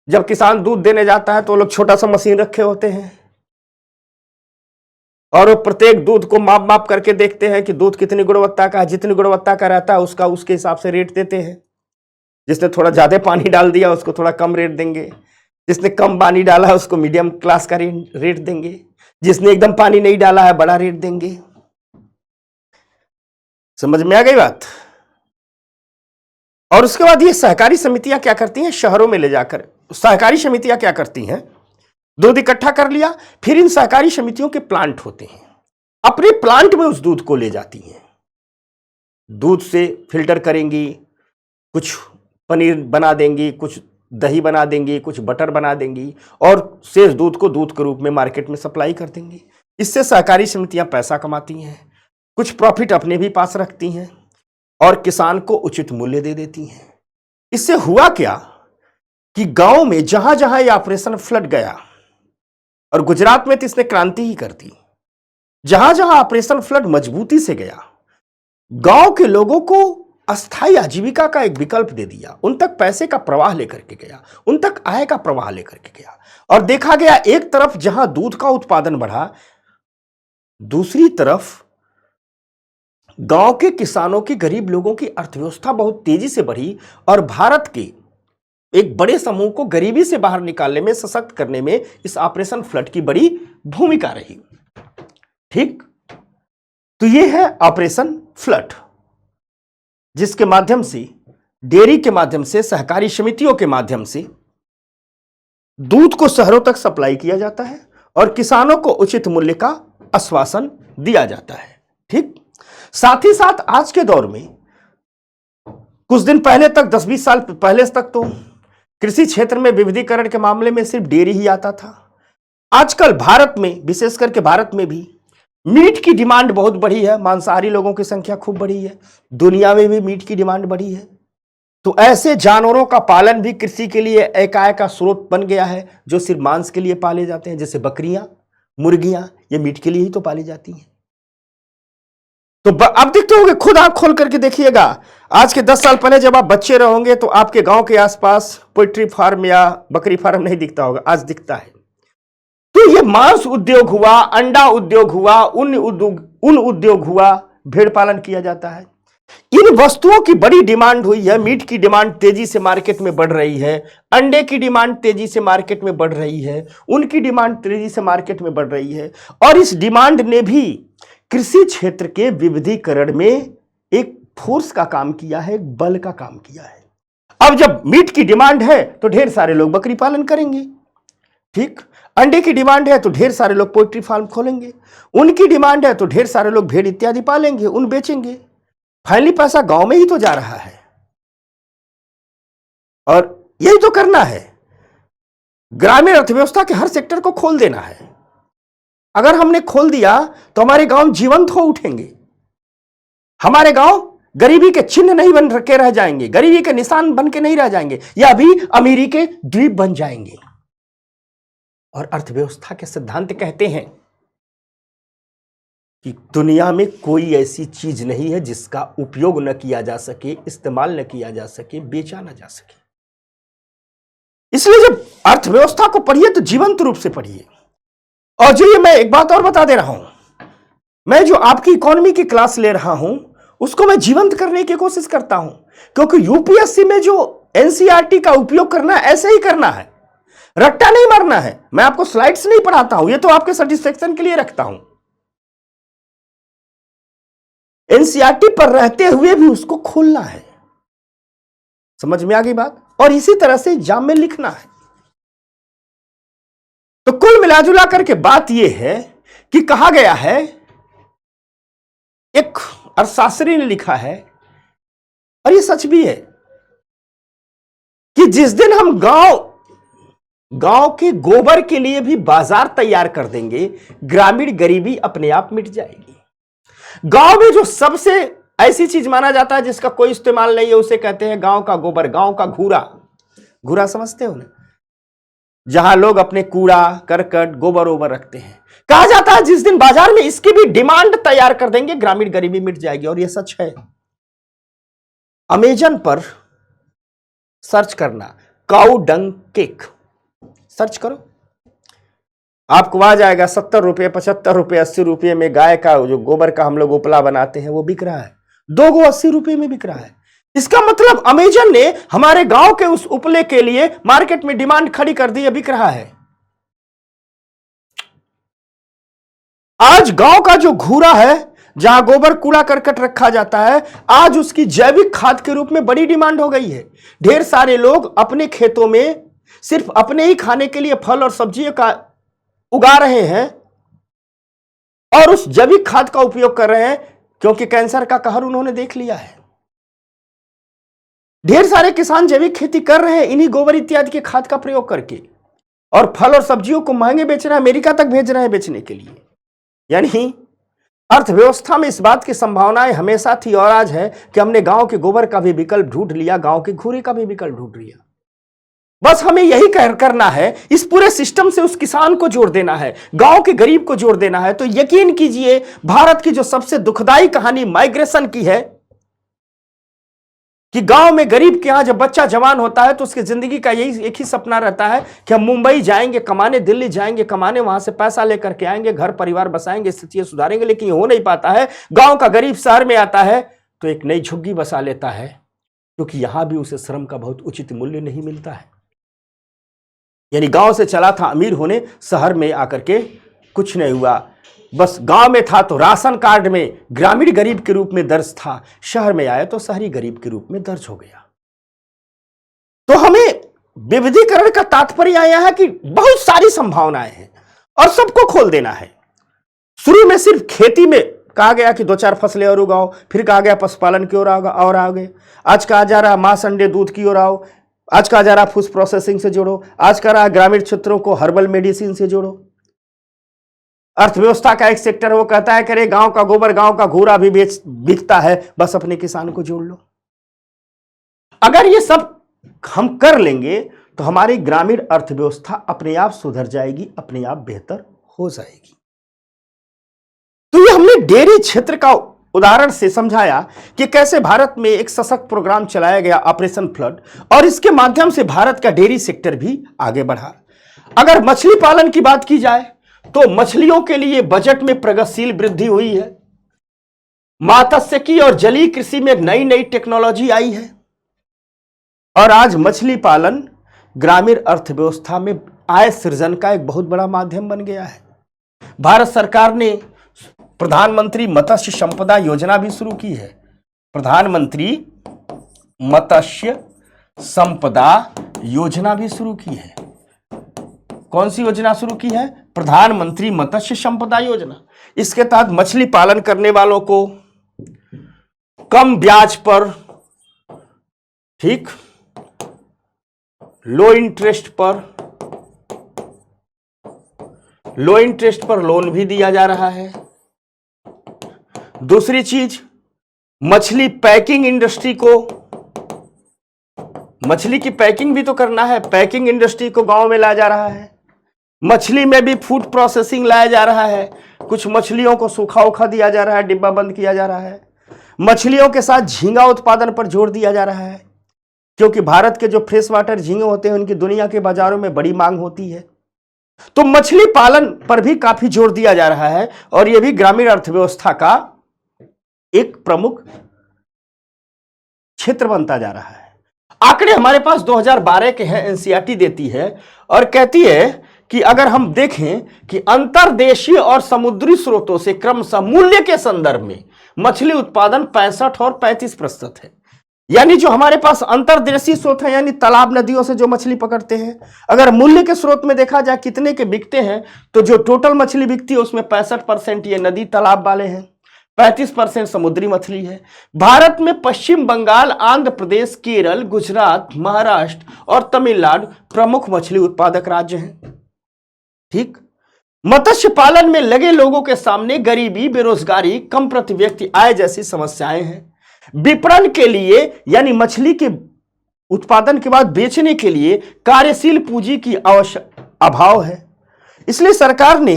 जब किसान दूध देने जाता है तो लोग छोटा सा मशीन रखे होते हैं और वो प्रत्येक दूध को माप करके देखते हैं कि दूध कितनी गुणवत्ता का है। जितनी गुणवत्ता का रहता है उसका उसके हिसाब से रेट देते हैं। जिसने थोड़ा ज्यादा पानी डाल दिया उसको थोड़ा कम रेट देंगे, जिसने कम पानी डाला है उसको मीडियम क्लास का रेट देंगे, जिसने एकदम पानी नहीं डाला है बड़ा रेट देंगे। समझ में आ गई बात? और उसके बाद ये सहकारी समितियां क्या करती हैं, शहरों में ले जाकर सहकारी समितियां क्या करती हैं, दूध इकट्ठा कर लिया, फिर इन सहकारी समितियों के प्लांट होते हैं, अपने प्लांट में उस दूध को ले जाती हैं, दूध से फिल्टर करेंगी, कुछ पनीर बना देंगी, कुछ दही बना देंगी, कुछ बटर बना देंगी और शेष दूध को दूध के रूप में मार्केट में सप्लाई कर देंगी। इससे सहकारी समितियां पैसा कमाती हैं, कुछ प्रॉफिट अपने भी पास रखती हैं और किसान को उचित मूल्य दे देती हैं। इससे हुआ क्या कि गांव में जहां जहां यह ऑपरेशन फ्लड गया, और गुजरात में तो इसने क्रांति ही कर दी, जहां जहां ऑपरेशन फ्लड मजबूती से गया, गांव के लोगों को अस्थायी आजीविका का एक विकल्प दे दिया, उन तक पैसे का प्रवाह लेकर के गया, उन तक आय का प्रवाह लेकर के गया। और देखा गया एक तरफ जहां दूध का उत्पादन बढ़ा, दूसरी तरफ गांव के किसानों की, गरीब लोगों की अर्थव्यवस्था बहुत तेजी से बढ़ी और भारत के एक बड़े समूह को गरीबी से बाहर निकालने में, सशक्त करने में इस ऑपरेशन फ्लड की बड़ी भूमिका रही। ठीक। तो ये है ऑपरेशन फ्लड, जिसके माध्यम से डेयरी के माध्यम से, सहकारी समितियों के माध्यम से दूध को शहरों तक सप्लाई किया जाता है और किसानों को उचित मूल्य का आश्वासन दिया जाता है। ठीक। साथ ही साथ आज के दौर में, कुछ दिन पहले तक, 10-20 साल पहले तक तो कृषि क्षेत्र में विविधीकरण के मामले में सिर्फ डेयरी ही आता था। आजकल भारत में, विशेष करके भारत में भी मीट की डिमांड बहुत बढ़ी है। मांसाहारी लोगों की संख्या खूब बढ़ी है। दुनिया में भी मीट की डिमांड बढ़ी है। तो ऐसे जानवरों का पालन भी कृषि के लिए एक आय का स्रोत बन गया है, जो सिर्फ मांस के लिए पाले जाते हैं, जैसे बकरियां, मुर्गियां, ये मीट के लिए ही तो पाली जाती हैं। तो आप देखते होंगे, खुद आंख खोल करके देखिएगा, आज के 10 साल पहले जब आप बच्चे रहोगे तो आपके गांव के आसपास पोल्ट्री फार्म या बकरी फार्म नहीं दिखता होगा, आज दिखता है। तो ये मांस उद्योग हुआ, अंडा उद्योग हुआ, उन उद्योग हुआ, भेड़ पालन किया जाता है। इन वस्तुओं की बड़ी डिमांड हुई है। मीट की डिमांड तेजी से मार्केट में बढ़ रही है, अंडे की डिमांड तेजी से मार्केट में बढ़ रही है, उनकी डिमांड तेजी से मार्केट में बढ़ रही है। और इस डिमांड ने भी कृषि क्षेत्र के विविधीकरण में एक फोर्स का काम किया है, एक बल का काम किया है। अब जब मीट की डिमांड है तो ढेर सारे लोग बकरी पालन करेंगे। ठीक। अंडे की डिमांड है तो ढेर सारे लोग पोल्ट्री फार्म खोलेंगे। उनकी डिमांड है तो ढेर सारे लोग भेड़ इत्यादि पालेंगे, उन बेचेंगे। फाइनली पैसा गांव में ही तो जा रहा है और यही तो करना है। ग्रामीण अर्थव्यवस्था के हर सेक्टर को खोल देना है। अगर हमने खोल दिया तो हमारे गांव जीवंत हो उठेंगे। हमारे गांव गरीबी के चिन्ह नहीं बन के रह जाएंगे, गरीबी के निशान बन के नहीं रह जाएंगे, या अभी अमीरी के द्वीप बन जाएंगे। और अर्थव्यवस्था के सिद्धांत कहते हैं कि दुनिया में कोई ऐसी चीज नहीं है जिसका उपयोग न किया जा सके, इस्तेमाल न किया जा सके, बेचा न जा सके। इसलिए जब अर्थव्यवस्था को पढ़िए तो जीवंत रूप से पढ़िए। और जो ये मैं एक बात और बता दे रहा हूं, मैं जो आपकी इकोनॉमी की क्लास ले रहा हूं उसको मैं जीवंत करने की कोशिश करता हूं, क्योंकि यूपीएससी में जो एनसीईआरटी का उपयोग करना है, ऐसे ही करना है, रट्टा नहीं मारना है। मैं आपको स्लाइड्स नहीं पढ़ाता हूं, ये तो आपके सेटिस्फेक्शन के लिए रखता हूं। एनसीईआरटी पर रहते हुए भी उसको खोलना है। समझ में आ गई बात? और इसी तरह से एग्जाम में लिखना है। तो कुल मिलाजुला करके बात यह है कि कहा गया है, एक अर्थशास्त्री ने लिखा है और ये सच भी है, कि जिस दिन हम गांव के गोबर के लिए भी बाजार तैयार कर देंगे, ग्रामीण गरीबी अपने आप मिट जाएगी। गांव में जो सबसे ऐसी चीज माना जाता है जिसका कोई इस्तेमाल नहीं है, उसे कहते हैं गांव का गोबर, गांव का घूरा। घूरा समझते हो ना? जहां लोग अपने कूड़ा करकट गोबर ओबर रखते हैं। कहा जाता है जिस दिन बाजार में इसकी भी डिमांड तैयार कर देंगे, ग्रामीण गरीबी मिट जाएगी। और यह सच है। अमेजन पर सर्च करना, काऊ डंग केक सर्च करो, आपको आ जाएगा। 70 रुपये, 75 रुपये, 80 रुपये में गाय का जो गोबर का हम लोग उपला बनाते हैं वो बिक रहा है। 2 गो 80 रुपये में बिक रहा है। इसका मतलब अमेजन ने हमारे गांव के उस उपले के लिए मार्केट में डिमांड खड़ी कर दी है, बिक रहा है। आज गांव का जो घूरा है, जहां गोबर कूड़ा करकट रखा जाता है, आज उसकी जैविक खाद के रूप में बड़ी डिमांड हो गई है। ढेर सारे लोग अपने खेतों में सिर्फ अपने ही खाने के लिए फल और सब्जियों का उगा रहे हैं और उस जैविक खाद का उपयोग कर रहे हैं, क्योंकि कैंसर का कहर उन्होंने देख लिया है। ढेर सारे किसान जैविक खेती कर रहे हैं इन्हीं गोबर इत्यादि के खाद का प्रयोग करके, और फल और सब्जियों को महंगे बेच रहे हैं, अमेरिका तक भेज रहे हैं बेचने के लिए। यानी अर्थव्यवस्था में इस बात की संभावनाएं हमेशा थी और आज है कि हमने गांव के गोबर का भी विकल्प ढूंढ लिया, गांव के घूरे का भी विकल्प ढूंढ लिया। बस हमें यही करना है, इस पूरे सिस्टम से उस किसान को जोड़ देना है, गांव के गरीब को जोड़ देना है। तो यकीन कीजिए, भारत की जो सबसे दुखदाई कहानी माइग्रेशन की है, कि गांव में गरीब के यहां जब बच्चा जवान होता है तो उसकी जिंदगी का यही एक ही सपना रहता है कि हम मुंबई जाएंगे कमाने, दिल्ली जाएंगे कमाने, वहां से पैसा लेकर के आएंगे, घर परिवार बसाएंगे, स्थितियां सुधारेंगे। लेकिन ये हो नहीं पाता है। गांव का गरीब शहर में आता है तो एक नई झुग्गी बसा लेता है, क्योंकि यहां भी उसे श्रम का बहुत उचित मूल्य नहीं मिलता है। यानी गांव से चला था अमीर होने, शहर में आकर के कुछ नहीं हुआ। बस गांव में था तो राशन कार्ड में ग्रामीण गरीब के रूप में दर्ज था, शहर में आया तो शहरी गरीब के रूप में दर्ज हो गया। तो हमें विविधीकरण का तात्पर्य आया है कि बहुत सारी संभावनाएं हैं और सबको खोल देना है। शुरू में सिर्फ खेती में कहा गया कि 2-4 फसलें और उगाओ, फिर कहा गया पशुपालन की ओर और आगे, आज कहा जा रहा मांस अंडे दूध की ओर आओ, आज कहा जा रहा फूड प्रोसेसिंग से जोड़ो, आज कहा रहा ग्रामीण क्षेत्रों को हर्बल मेडिसिन से जोड़ो। अर्थव्यवस्था का एक सेक्टर वो कहता है करे गांव का गोबर गांव का घूरा भी बिकता है, बस अपने किसान को जोड़ लो। अगर ये सब हम कर लेंगे तो हमारी ग्रामीण अर्थव्यवस्था अपने आप सुधर जाएगी, अपने आप बेहतर हो जाएगी। तो ये हमने डेयरी क्षेत्र का उदाहरण से समझाया कि कैसे भारत में एक सशक्त प्रोग्राम चलाया गया ऑपरेशन फ्लड, और इसके माध्यम से भारत का डेयरी सेक्टर भी आगे बढ़ा। अगर मछली पालन की बात की जाए तो मछलियों के लिए बजट में प्रगतिशील वृद्धि हुई है। मत्स्यिकी और जलीय कृषि में नई नई टेक्नोलॉजी आई है और आज मछली पालन ग्रामीण अर्थव्यवस्था में आय सृजन का एक बहुत बड़ा माध्यम बन गया है। भारत सरकार ने प्रधानमंत्री मत्स्य संपदा योजना भी शुरू की है। प्रधानमंत्री मत्स्य संपदा योजना भी शुरू की है। कौन सी योजना शुरू की है? प्रधानमंत्री मत्स्य संपदा योजना। इसके तहत मछली पालन करने वालों को कम ब्याज पर, ठीक, लो इंटरेस्ट पर लोन भी दिया जा रहा है। दूसरी चीज, मछली पैकिंग इंडस्ट्री को, मछली की पैकिंग भी तो करना है, पैकिंग इंडस्ट्री को गांव में लाया जा रहा है। मछली में भी फूड प्रोसेसिंग लाया जा रहा है। कुछ मछलियों को सूखा उखा दिया जा रहा है, डिब्बा बंद किया जा रहा है। मछलियों के साथ झींगा उत्पादन पर जोर दिया जा रहा है, क्योंकि भारत के जो फ्रेश वाटर झींगे होते हैं उनकी दुनिया के बाजारों में बड़ी मांग होती है। तो मछली पालन पर भी काफी जोर दिया जा रहा है और यह भी ग्रामीण अर्थव्यवस्था का एक प्रमुख क्षेत्र बनता जा रहा है। आंकड़े हमारे पास 2012 के हैं, एनसीईआरटी देती है और कहती है कि अगर हम देखें कि अंतर्देशीय और समुद्री स्रोतों से क्रमशः मूल्य के संदर्भ में मछली उत्पादन 65 और 35% है। यानी जो हमारे पास अंतर्देशीय स्रोत है, यानी तालाब नदियों से जो मछली पकड़ते हैं, अगर मूल्य के स्रोत में देखा जाए कितने के बिकते हैं, तो जो टोटल मछली बिकती है उसमें 65% ये नदी तालाब वाले हैं, 35% समुद्री मछली है। भारत में पश्चिम बंगाल, आंध्र प्रदेश, केरल, गुजरात, महाराष्ट्र और तमिलनाडु प्रमुख मछली उत्पादक राज्य हैं। ठीक, मत्स्य पालन में लगे लोगों के सामने गरीबी, बेरोजगारी, कम प्रति व्यक्ति आय जैसी समस्याएं हैं। विपणन के लिए यानी मछली के उत्पादन के बाद बेचने के लिए कार्यशील पूंजी की अभाव है। इसलिए सरकार ने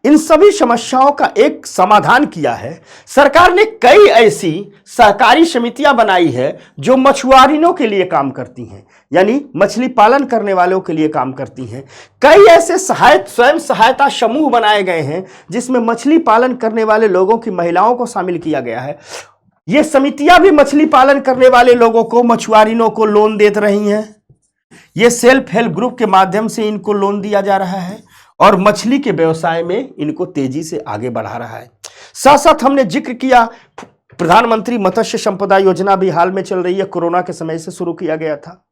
इन सभी समस्याओं का एक समाधान किया है। सरकार ने कई ऐसी सहकारी समितियां बनाई है जो मछुआरों के लिए काम करती हैं, यानी मछली पालन करने वालों के लिए काम करती हैं। कई ऐसे स्वयं सहायता समूह बनाए गए हैं जिसमें मछली पालन करने वाले लोगों की महिलाओं को शामिल किया गया है। ये समितियां भी मछली पालन करने वाले लोगों को, मछुआरों को लोन देते रही हैं। ये सेल्फ हेल्प ग्रुप के माध्यम से इनको लोन दिया जा रहा है और मछली के व्यवसाय में इनको तेजी से आगे बढ़ा रहा है। साथ साथ हमने जिक्र किया प्रधानमंत्री मत्स्य संपदा योजना भी हाल में चल रही है, कोरोना के समय से शुरू किया गया था।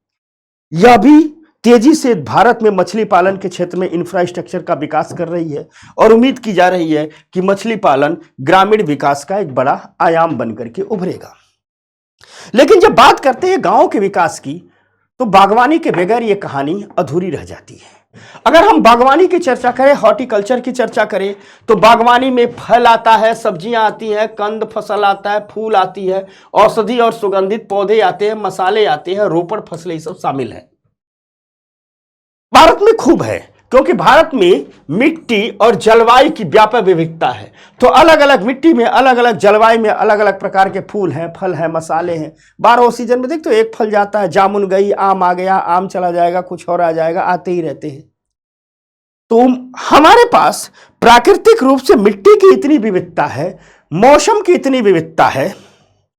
यह भी तेजी से भारत में मछली पालन के क्षेत्र में इंफ्रास्ट्रक्चर का विकास कर रही है और उम्मीद की जा रही है कि मछली पालन ग्रामीण विकास का एक बड़ा आयाम बनकर के उभरेगा। लेकिन जब बात करते हैं गांव के विकास की, तो बागवानी के बगैर यह कहानी अधूरी रह जाती है। अगर हम बागवानी की चर्चा करें, हॉर्टिकल्चर की चर्चा करें, तो बागवानी में फल आता है, सब्जियां आती हैं, कंद फसल आता है, फूल आती है, औषधि और सुगंधित पौधे आते हैं, मसाले आते हैं, रोपड़ फसलें सब शामिल है। भारत में खूब है क्योंकि भारत में मिट्टी और जलवायु की व्यापक विविधता है। तो अलग अलग मिट्टी में, अलग अलग जलवायु में अलग अलग प्रकार के फूल हैं, फल हैं, मसाले हैं। 12 सीजन में देखते हो एक फल जाता है, जामुन गई, आम आ गया, आम चला जाएगा, कुछ और आ जाएगा, आते ही रहते हैं। तो हमारे पास प्राकृतिक रूप से मिट्टी की इतनी विविधता है, मौसम की इतनी विविधता है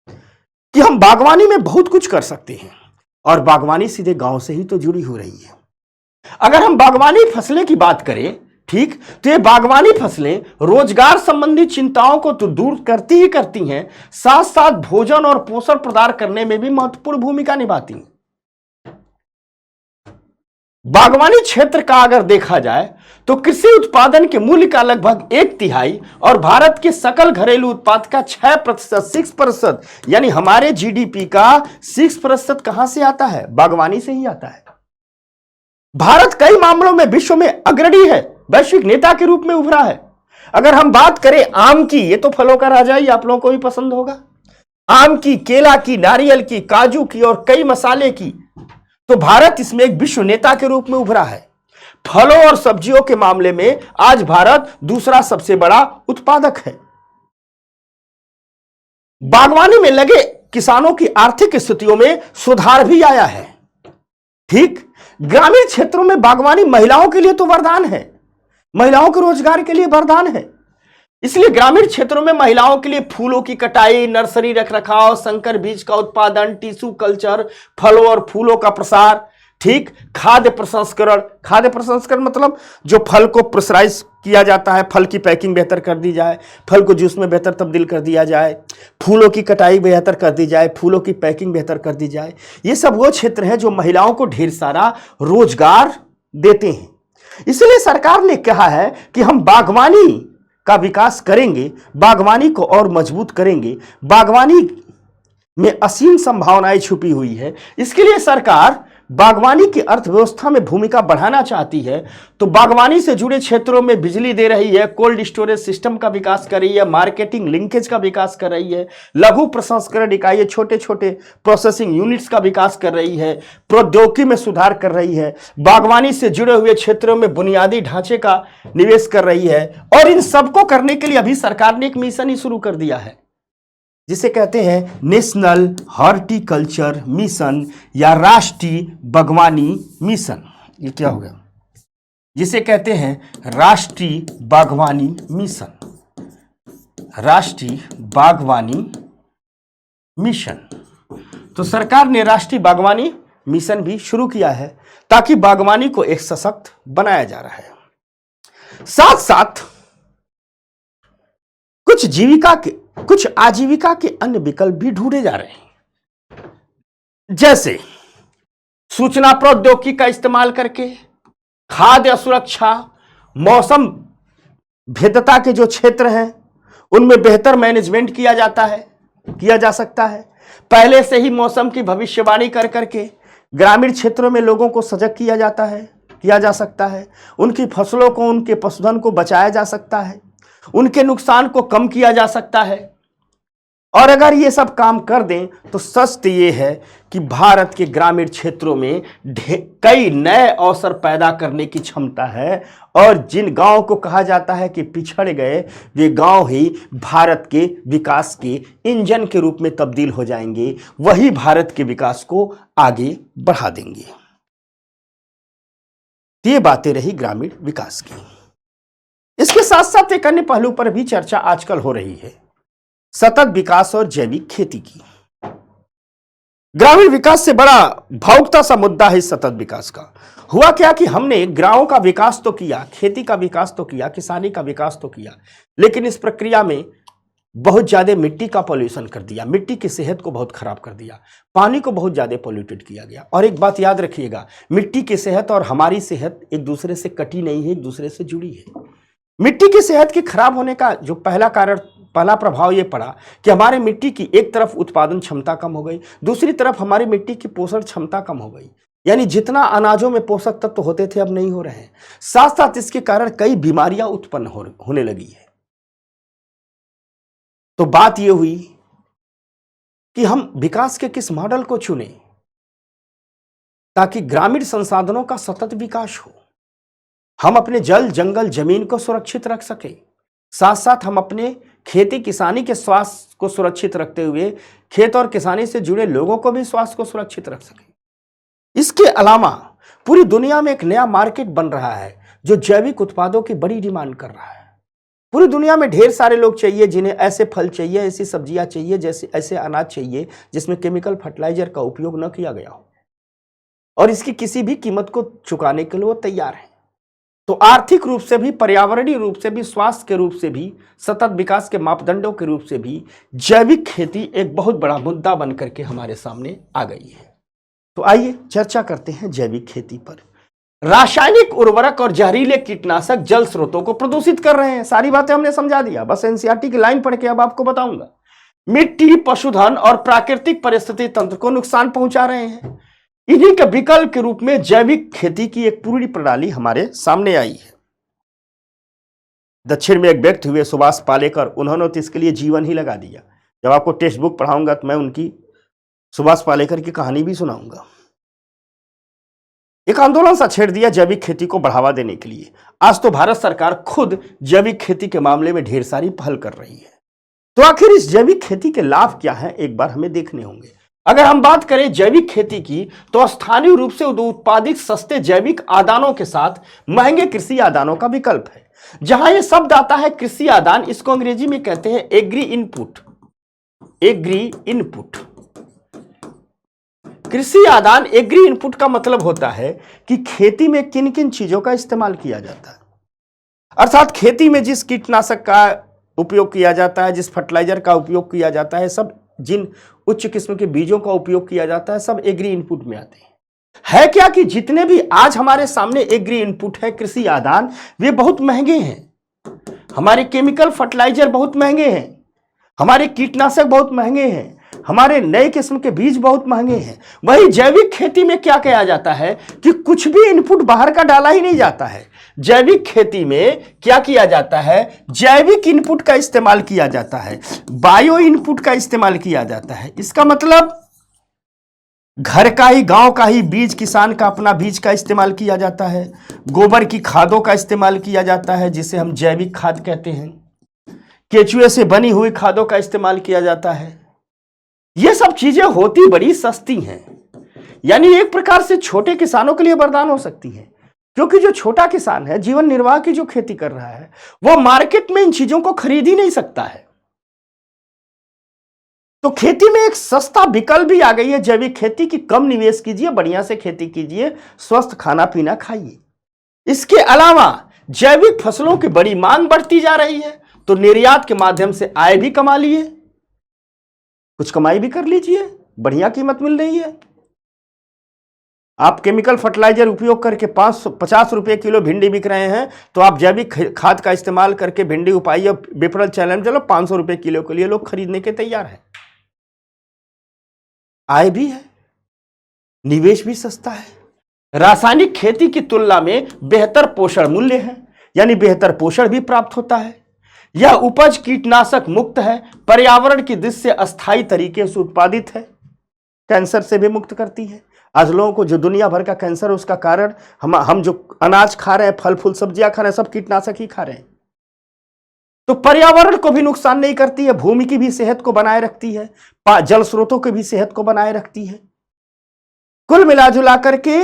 कि हम बागवानी में बहुत कुछ कर सकते हैं और बागवानी सीधे गांव से ही तो जुड़ी हो रही है। अगर हम बागवानी फसलें की बात करें ठीक, तो ये बागवानी फसलें रोजगार संबंधी चिंताओं को तो दूर करती ही करती हैं, साथ साथ भोजन और पोषण प्रदान करने में भी महत्वपूर्ण भूमिका निभाती हैं। बागवानी क्षेत्र का अगर देखा जाए तो कृषि उत्पादन के मूल्य का लगभग 1/3 और भारत के सकल घरेलू उत्पाद का 6%, 6%, यानी हमारे जीडीपी का 6% कहां से आता है? बागवानी से ही आता है। भारत कई मामलों में विश्व में अग्रणी है, वैश्विक नेता के रूप में उभरा है। अगर हम बात करें आम की, ये तो फलों का राजा ही, आप लोगों को भी पसंद होगा, आम की, केला की, नारियल की, काजू की और कई मसाले की, तो भारत इसमें एक विश्व नेता के रूप में उभरा है। फलों और सब्जियों के मामले में आज भारत दूसरा सबसे बड़ा उत्पादक है। बागवानी में लगे किसानों की आर्थिक स्थितियों में सुधार भी आया है। ठीक, ग्रामीण क्षेत्रों में बागवानी महिलाओं के लिए तो वरदान है, महिलाओं के रोजगार के लिए वरदान है। इसलिए ग्रामीण क्षेत्रों में महिलाओं के लिए फूलों की कटाई, नर्सरी रखरखाव, संकर बीज का उत्पादन, टिश्यू कल्चर, फलों और फूलों का प्रसार, ठीक, खाद्य प्रसंस्करण, खाद्य प्रसंस्करण मतलब जो फल को प्रेशराइज किया जाता है, फल की पैकिंग बेहतर कर दी जाए, फल को जूस में बेहतर तब्दील कर दिया जाए, फूलों की कटाई बेहतर कर दी जाए, फूलों की पैकिंग बेहतर कर दी जाए। ये सब वो क्षेत्र हैं जो महिलाओं को ढेर सारा रोजगार देते हैं। इसलिए सरकार ने कहा है कि हम बागवानी का विकास करेंगे, बागवानी को और मजबूत करेंगे। बागवानी में असीम संभावनाएं छुपी हुई है। इसके लिए सरकार बागवानी की अर्थव्यवस्था में भूमिका बढ़ाना चाहती है, तो बागवानी से जुड़े क्षेत्रों में बिजली दे रही है, कोल्ड स्टोरेज सिस्टम का विकास कर रही है, मार्केटिंग लिंकेज का विकास कर रही है, लघु प्रसंस्करण इकाई, छोटे छोटे प्रोसेसिंग यूनिट्स का विकास कर रही है, प्रौद्योगिकी में सुधार कर रही है, बागवानी से जुड़े हुए क्षेत्रों में बुनियादी ढांचे का निवेश कर रही है। और इन सबको करने के लिए अभी सरकार ने एक मिशन ही शुरू कर दिया है, जिसे कहते हैं नेशनल हॉर्टिकल्चर मिशन या राष्ट्रीय बागवानी मिशन। ये क्या हो गया? जिसे कहते हैं राष्ट्रीय बागवानी मिशन, राष्ट्रीय बागवानी मिशन। तो सरकार ने राष्ट्रीय बागवानी मिशन भी शुरू किया है ताकि बागवानी को एक सशक्त बनाया जा रहा है। साथ साथ कुछ आजीविका के अन्य विकल्प भी ढूंढे जा रहे हैं, जैसे सूचना प्रौद्योगिकी का इस्तेमाल करके खाद्य सुरक्षा, मौसम भेद्यता के जो क्षेत्र हैं उनमें बेहतर मैनेजमेंट किया जा सकता है। पहले से ही मौसम की भविष्यवाणी कर करके ग्रामीण क्षेत्रों में लोगों को सजग किया जा सकता है। उनकी फसलों को, उनके पशुधन को बचाया जा सकता है, उनके नुकसान को कम किया जा सकता है। और अगर ये सब काम कर दें तो सच तो ये है कि भारत के ग्रामीण क्षेत्रों में कई नए अवसर पैदा करने की क्षमता है। और जिन गांवों को कहा जाता है कि पिछड़ गए, वे गांव ही भारत के विकास के इंजन के रूप में तब्दील हो जाएंगे, वही भारत के विकास को आगे बढ़ा देंगे। ये बातें रही ग्रामीण विकास की। इसके साथ साथ एक अन्य पहलू पर भी चर्चा आजकल हो रही है, सतत विकास और जैविक खेती की। ग्रामीण विकास से बड़ा भावुकता सा मुद्दा है इस सतत विकास का। हुआ क्या कि हमने गांवों का विकास तो किया, खेती का विकास तो किया, किसानी का विकास तो किया, लेकिन इस प्रक्रिया में बहुत ज्यादा मिट्टी का पॉल्यूशन कर दिया, मिट्टी की सेहत को बहुत खराब कर दिया, पानी को बहुत ज्यादा पॉल्यूटेड किया गया। और एक बात याद रखिएगा, मिट्टी की सेहत और हमारी सेहत एक दूसरे से कटी नहीं है, एक दूसरे से जुड़ी है। मिट्टी की सेहत के खराब होने का जो पहला प्रभाव यह पड़ा कि हमारे मिट्टी की एक तरफ उत्पादन क्षमता कम हो गई, दूसरी तरफ हमारी मिट्टी की पोषण क्षमता कम हो गई। यानी जितना अनाजों में पोषक तत्व होते थे अब नहीं हो रहे हैं। साथ साथ इसके कारण कई बीमारियां उत्पन्न होने लगी है। तो बात यह हुई कि हम विकास के किस मॉडल को चुने ताकि ग्रामीण संसाधनों का सतत विकास हो, हम अपने जल जंगल जमीन को सुरक्षित रख सके, साथ साथ हम अपने खेती किसानी के स्वास्थ्य को सुरक्षित रखते हुए खेत और किसानी से जुड़े लोगों को भी स्वास्थ्य को सुरक्षित रख सके। इसके अलावा पूरी दुनिया में एक नया मार्केट बन रहा है जो जैविक उत्पादों की बड़ी डिमांड कर रहा है। पूरी दुनिया में ढेर सारे लोग चाहिए जिन्हें ऐसे फल चाहिए, ऐसी सब्जियां चाहिए, जैसे ऐसे अनाज चाहिए जिसमें केमिकल फर्टिलाइजर का उपयोग न किया गया हो, और इसकी किसी भी कीमत को चुकाने के लिए वो तैयार है। तो आर्थिक रूप से भी, पर्यावरणीय रूप से भी, स्वास्थ्य के रूप से भी, सतत विकास के मापदंडों के रूप से भी जैविक खेती एक बहुत बड़ा मुद्दा बनकर के हमारे सामने आ गई है। तो आइए चर्चा करते हैं जैविक खेती पर। रासायनिक उर्वरक और जहरीले कीटनाशक जल स्रोतों को प्रदूषित कर रहे हैं। सारी बातें हमने समझा दिया, बस एनसीईआरटी की लाइन पढ़ के अब आपको बताऊंगा। मिट्टी, पशुधन और प्राकृतिक परिस्थिति तंत्र को नुकसान पहुंचा रहे हैं। इन्हीं के विकल्प के रूप में जैविक खेती की एक पूरी प्रणाली हमारे सामने आई है। दक्षिण में एक व्यक्ति हुए सुभाष पालेकर, उन्होंने तो इसके लिए जीवन ही लगा दिया। जब आपको टेक्स्ट बुक पढ़ाऊंगा तो मैं उनकी, सुभाष पालेकर की कहानी भी सुनाऊंगा। एक आंदोलन सा छेड़ दिया जैविक खेती को बढ़ावा देने के लिए। आज तो भारत सरकार खुद जैविक खेती के मामले में ढेर सारी पहल कर रही है। तो आखिर इस जैविक खेती के लाभ क्या हैं, एक बार हमें देखने होंगे। अगर हम बात करें जैविक खेती की, तो स्थानीय रूप से उत्पादित सस्ते जैविक आदानों के साथ महंगे कृषि आदानों का विकल्प है। जहां यह शब्द आता है कृषि आदान, इसको अंग्रेजी में कहते हैं एग्री इनपुट। एग्री इनपुट, कृषि आदान, एग्री इनपुट का मतलब होता है कि खेती में किन किन चीजों का इस्तेमाल किया जाता है, अर्थात खेती में जिस कीटनाशक का उपयोग किया जाता है, जिस फर्टिलाइजर का उपयोग किया जाता है, सब जिन उच्च किस्म के बीजों का उपयोग किया जाता है, सब एग्री इनपुट में आते हैं। है क्या कि जितने भी आज हमारे सामने एग्री इनपुट है, कृषि आदान, वे बहुत महंगे हैं। हमारे केमिकल फर्टिलाइजर बहुत महंगे हैं, हमारे कीटनाशक बहुत महंगे हैं, हमारे नए किस्म के बीज बहुत महंगे हैं। वही जैविक खेती में क्या किया जाता है कि कुछ भी इनपुट बाहर का डाला ही नहीं जाता है। जैविक खेती में क्या किया जाता है, जैविक इनपुट का इस्तेमाल किया जाता है, बायो इनपुट का इस्तेमाल किया जाता है। इसका मतलब घर का ही, गांव का ही बीज, किसान का अपना बीज का इस्तेमाल किया जाता है। गोबर की खादों का इस्तेमाल किया जाता है, जिसे हम जैविक खाद कहते हैं। केचुए से बनी हुई खादों का इस्तेमाल किया जाता है। ये सब चीजें होती बड़ी सस्ती हैं, यानी एक प्रकार से छोटे किसानों के लिए वरदान हो सकती है, क्योंकि जो छोटा किसान है, जीवन निर्वाह की जो खेती कर रहा है, वो मार्केट में इन चीजों को खरीद ही नहीं सकता है। तो खेती में एक सस्ता विकल्प भी आ गई है जैविक खेती की। कम निवेश कीजिए, बढ़िया से खेती कीजिए, स्वस्थ खाना पीना खाइए। इसके अलावा जैविक फसलों की बड़ी मांग बढ़ती जा रही है, तो निर्यात के माध्यम से आय भी कमा लिए, कुछ कमाई भी कर लीजिए, बढ़िया कीमत मिल रही है। आप केमिकल फर्टिलाइजर उपयोग करके 50 रुपए किलो भिंडी बिक रहे हैं, तो आप जैविक खाद का इस्तेमाल करके भिंडी उपाइए, विपणन चैनल चलो, 500 रुपए किलो के लिए लोग खरीदने के तैयार हैं। आय भी है, निवेश भी सस्ता है, रासायनिक खेती की तुलना में बेहतर पोषण मूल्य है, यानी बेहतर पोषण भी प्राप्त होता है। यह उपज कीटनाशक मुक्त है, पर्यावरण की दृष्टि से अस्थायी तरीके से उत्पादित है, कैंसर से भी मुक्त करती है। आज लोगों को जो दुनिया भर का कैंसर है, उसका कारण हम जो अनाज खा रहे हैं, फल फूल सब्जियां खा रहे हैं, सब कीटनाशक ही खा रहे हैं। तो पर्यावरण को भी नुकसान नहीं करती है, भूमि की भी सेहत को बनाए रखती है, जल स्रोतों की भी सेहत को बनाए रखती है। कुल मिलाजुला करके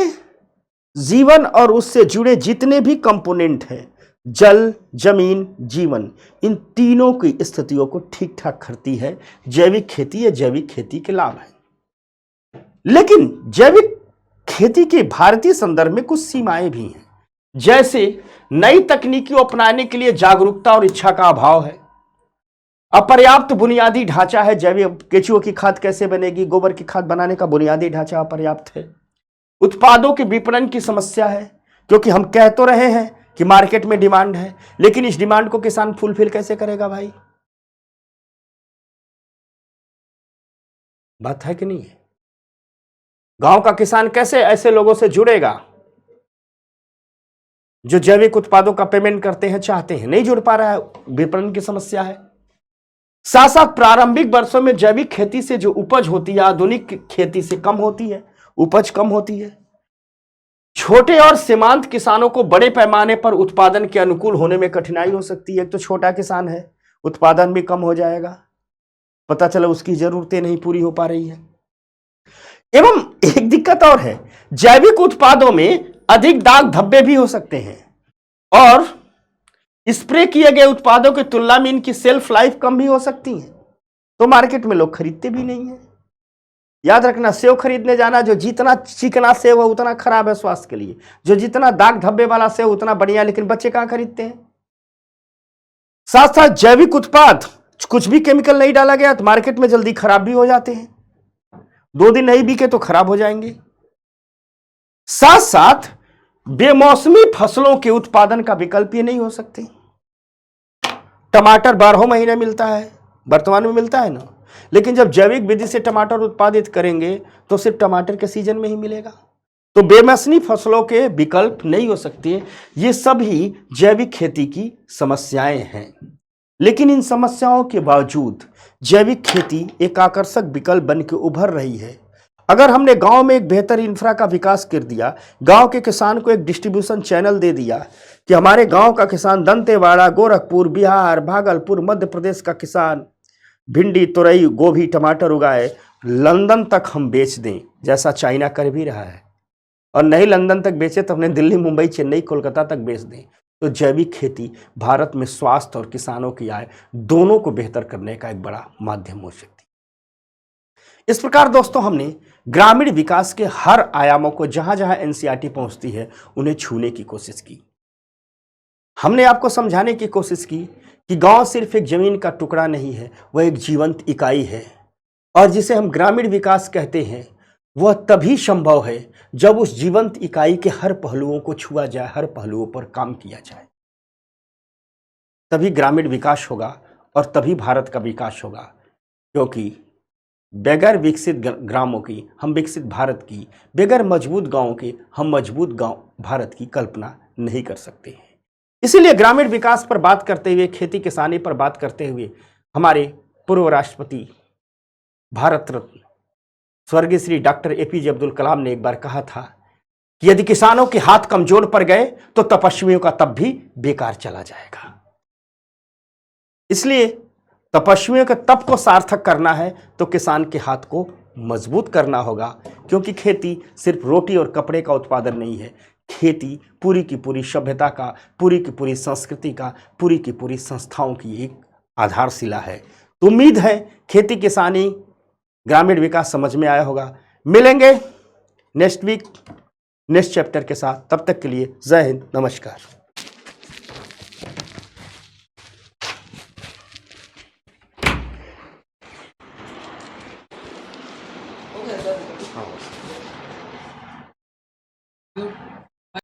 जीवन और उससे जुड़े जितने भी कंपोनेंट हैं, जल, जमीन, जीवन, इन तीनों की स्थितियों को ठीक ठाक करती है जैविक खेती। जैविक खेती के लाभ है, लेकिन जैविक खेती के भारतीय संदर्भ में कुछ सीमाएं भी हैं। जैसे नई तकनीकी अपनाने के लिए जागरूकता और इच्छा का अभाव है, अपर्याप्त बुनियादी ढांचा है। जैविक केचुओं की खाद कैसे बनेगी, गोबर की खाद बनाने का बुनियादी ढांचा अपर्याप्त है। उत्पादों के विपणन की समस्या है, क्योंकि हम कह तो रहे हैं कि मार्केट में डिमांड है, लेकिन इस डिमांड को किसान फुलफिल कैसे करेगा भाई? बात है कि नहीं है? गांव का किसान कैसे ऐसे लोगों से जुड़ेगा जो जैविक उत्पादों का पेमेंट करते हैं, चाहते हैं, नहीं जुड़ पा रहा है, विपणन की समस्या है। साथ साथ प्रारंभिक वर्षों में जैविक खेती से जो उपज होती है, आधुनिक खेती से कम होती है, उपज कम होती है। छोटे और सीमांत किसानों को बड़े पैमाने पर उत्पादन के अनुकूल होने में कठिनाई हो सकती है। एक तो छोटा किसान है, उत्पादन भी कम हो जाएगा, पता चला उसकी जरूरतें नहीं पूरी हो पा रही है। एवं एक दिक्कत और है, जैविक उत्पादों में अधिक दाग धब्बे भी हो सकते हैं, और स्प्रे किए गए उत्पादों की तुलना में इनकी सेल्फ लाइफ कम भी हो सकती है, तो मार्केट में लोग खरीदते भी नहीं है। याद रखना, सेव खरीदने जाना, जो जितना चिकना सेव है उतना खराब है स्वास्थ्य के लिए, जो जितना दाग धब्बे वाला सेव उतना बढ़िया, लेकिन बच्चे कहां खरीदते हैं। साथ साथ जैविक उत्पाद, कुछ भी केमिकल नहीं डाला गया तो मार्केट में जल्दी खराब भी हो जाते हैं, 2 दिन नहीं बिके तो खराब हो जाएंगे। साथ साथ बेमौसमी फसलों के उत्पादन का विकल्प ये नहीं हो सकते। टमाटर 12 महीने मिलता है, वर्तमान में मिलता है ना, लेकिन जब जैविक विधि से टमाटर उत्पादित करेंगे तो सिर्फ टमाटर के सीजन में ही मिलेगा। तो बेमौसमी फसलों के विकल्प नहीं हो सकते। ये सभी जैविक खेती की समस्याएं हैं, लेकिन इन समस्याओं के बावजूद जैविक खेती एक आकर्षक विकल्प बन के उभर रही है। अगर हमने गांव में एक बेहतर इंफ्रा का विकास कर दिया, गांव के किसान को एक डिस्ट्रीब्यूशन चैनल दे दिया कि हमारे गांव का किसान दंतेवाड़ा, गोरखपुर, बिहार, भागलपुर, मध्य प्रदेश का किसान भिंडी, तुरई, गोभी, टमाटर उगाए, लंदन तक हम बेच दें, जैसा चाइना कर भी रहा है, और नहीं लंदन तक बेचे तो हमने दिल्ली, मुंबई, चेन्नई, कोलकाता तक बेच दें, तो जैविक खेती भारत में स्वास्थ्य और किसानों की आय दोनों को बेहतर करने का एक बड़ा माध्यम हो सकती है। इस प्रकार दोस्तों, हमने ग्रामीण विकास के हर आयामों को जहां जहां एनसीईआरटी पहुंचती है उन्हें छूने की कोशिश की। हमने आपको समझाने की कोशिश की कि गांव सिर्फ एक जमीन का टुकड़ा नहीं है, वह एक जीवंत इकाई है, और जिसे हम ग्रामीण विकास कहते हैं वह तभी संभव है जब उस जीवंत इकाई के हर पहलुओं को छुआ जाए, हर पहलुओं पर काम किया जाए, तभी ग्रामीण विकास होगा और तभी भारत का विकास होगा। क्योंकि बगैर विकसित ग्रामों की हम विकसित भारत की, बगैर मजबूत गांवों के हम मजबूत गांव भारत की कल्पना नहीं कर सकते हैं। इसीलिए ग्रामीण विकास पर बात करते हुए, खेती किसानी पर बात करते हुए, हमारे पूर्व राष्ट्रपति भारत रत्न स्वर्गीय श्री डॉक्टर एपीजे अब्दुल कलाम ने एक बार कहा था कि यदि किसानों के हाथ कमजोर पड़ गए तो तपस्वियों का तप भी बेकार चला जाएगा। इसलिए तपस्वियों के तप को सार्थक करना है तो किसान के हाथ को मजबूत करना होगा, क्योंकि खेती सिर्फ रोटी और कपड़े का उत्पादन नहीं है, खेती पूरी की पूरी सभ्यता का, पूरी की पूरी संस्कृति का, पूरी की पूरी संस्थाओं की एक आधारशिला है। तो उम्मीद है खेती किसानी ग्रामीण विकास समझ में आया होगा। मिलेंगे नेक्स्ट वीक नेक्स्ट चैप्टर के साथ, तब तक के लिए जय हिंद, नमस्कार। Okay, sir.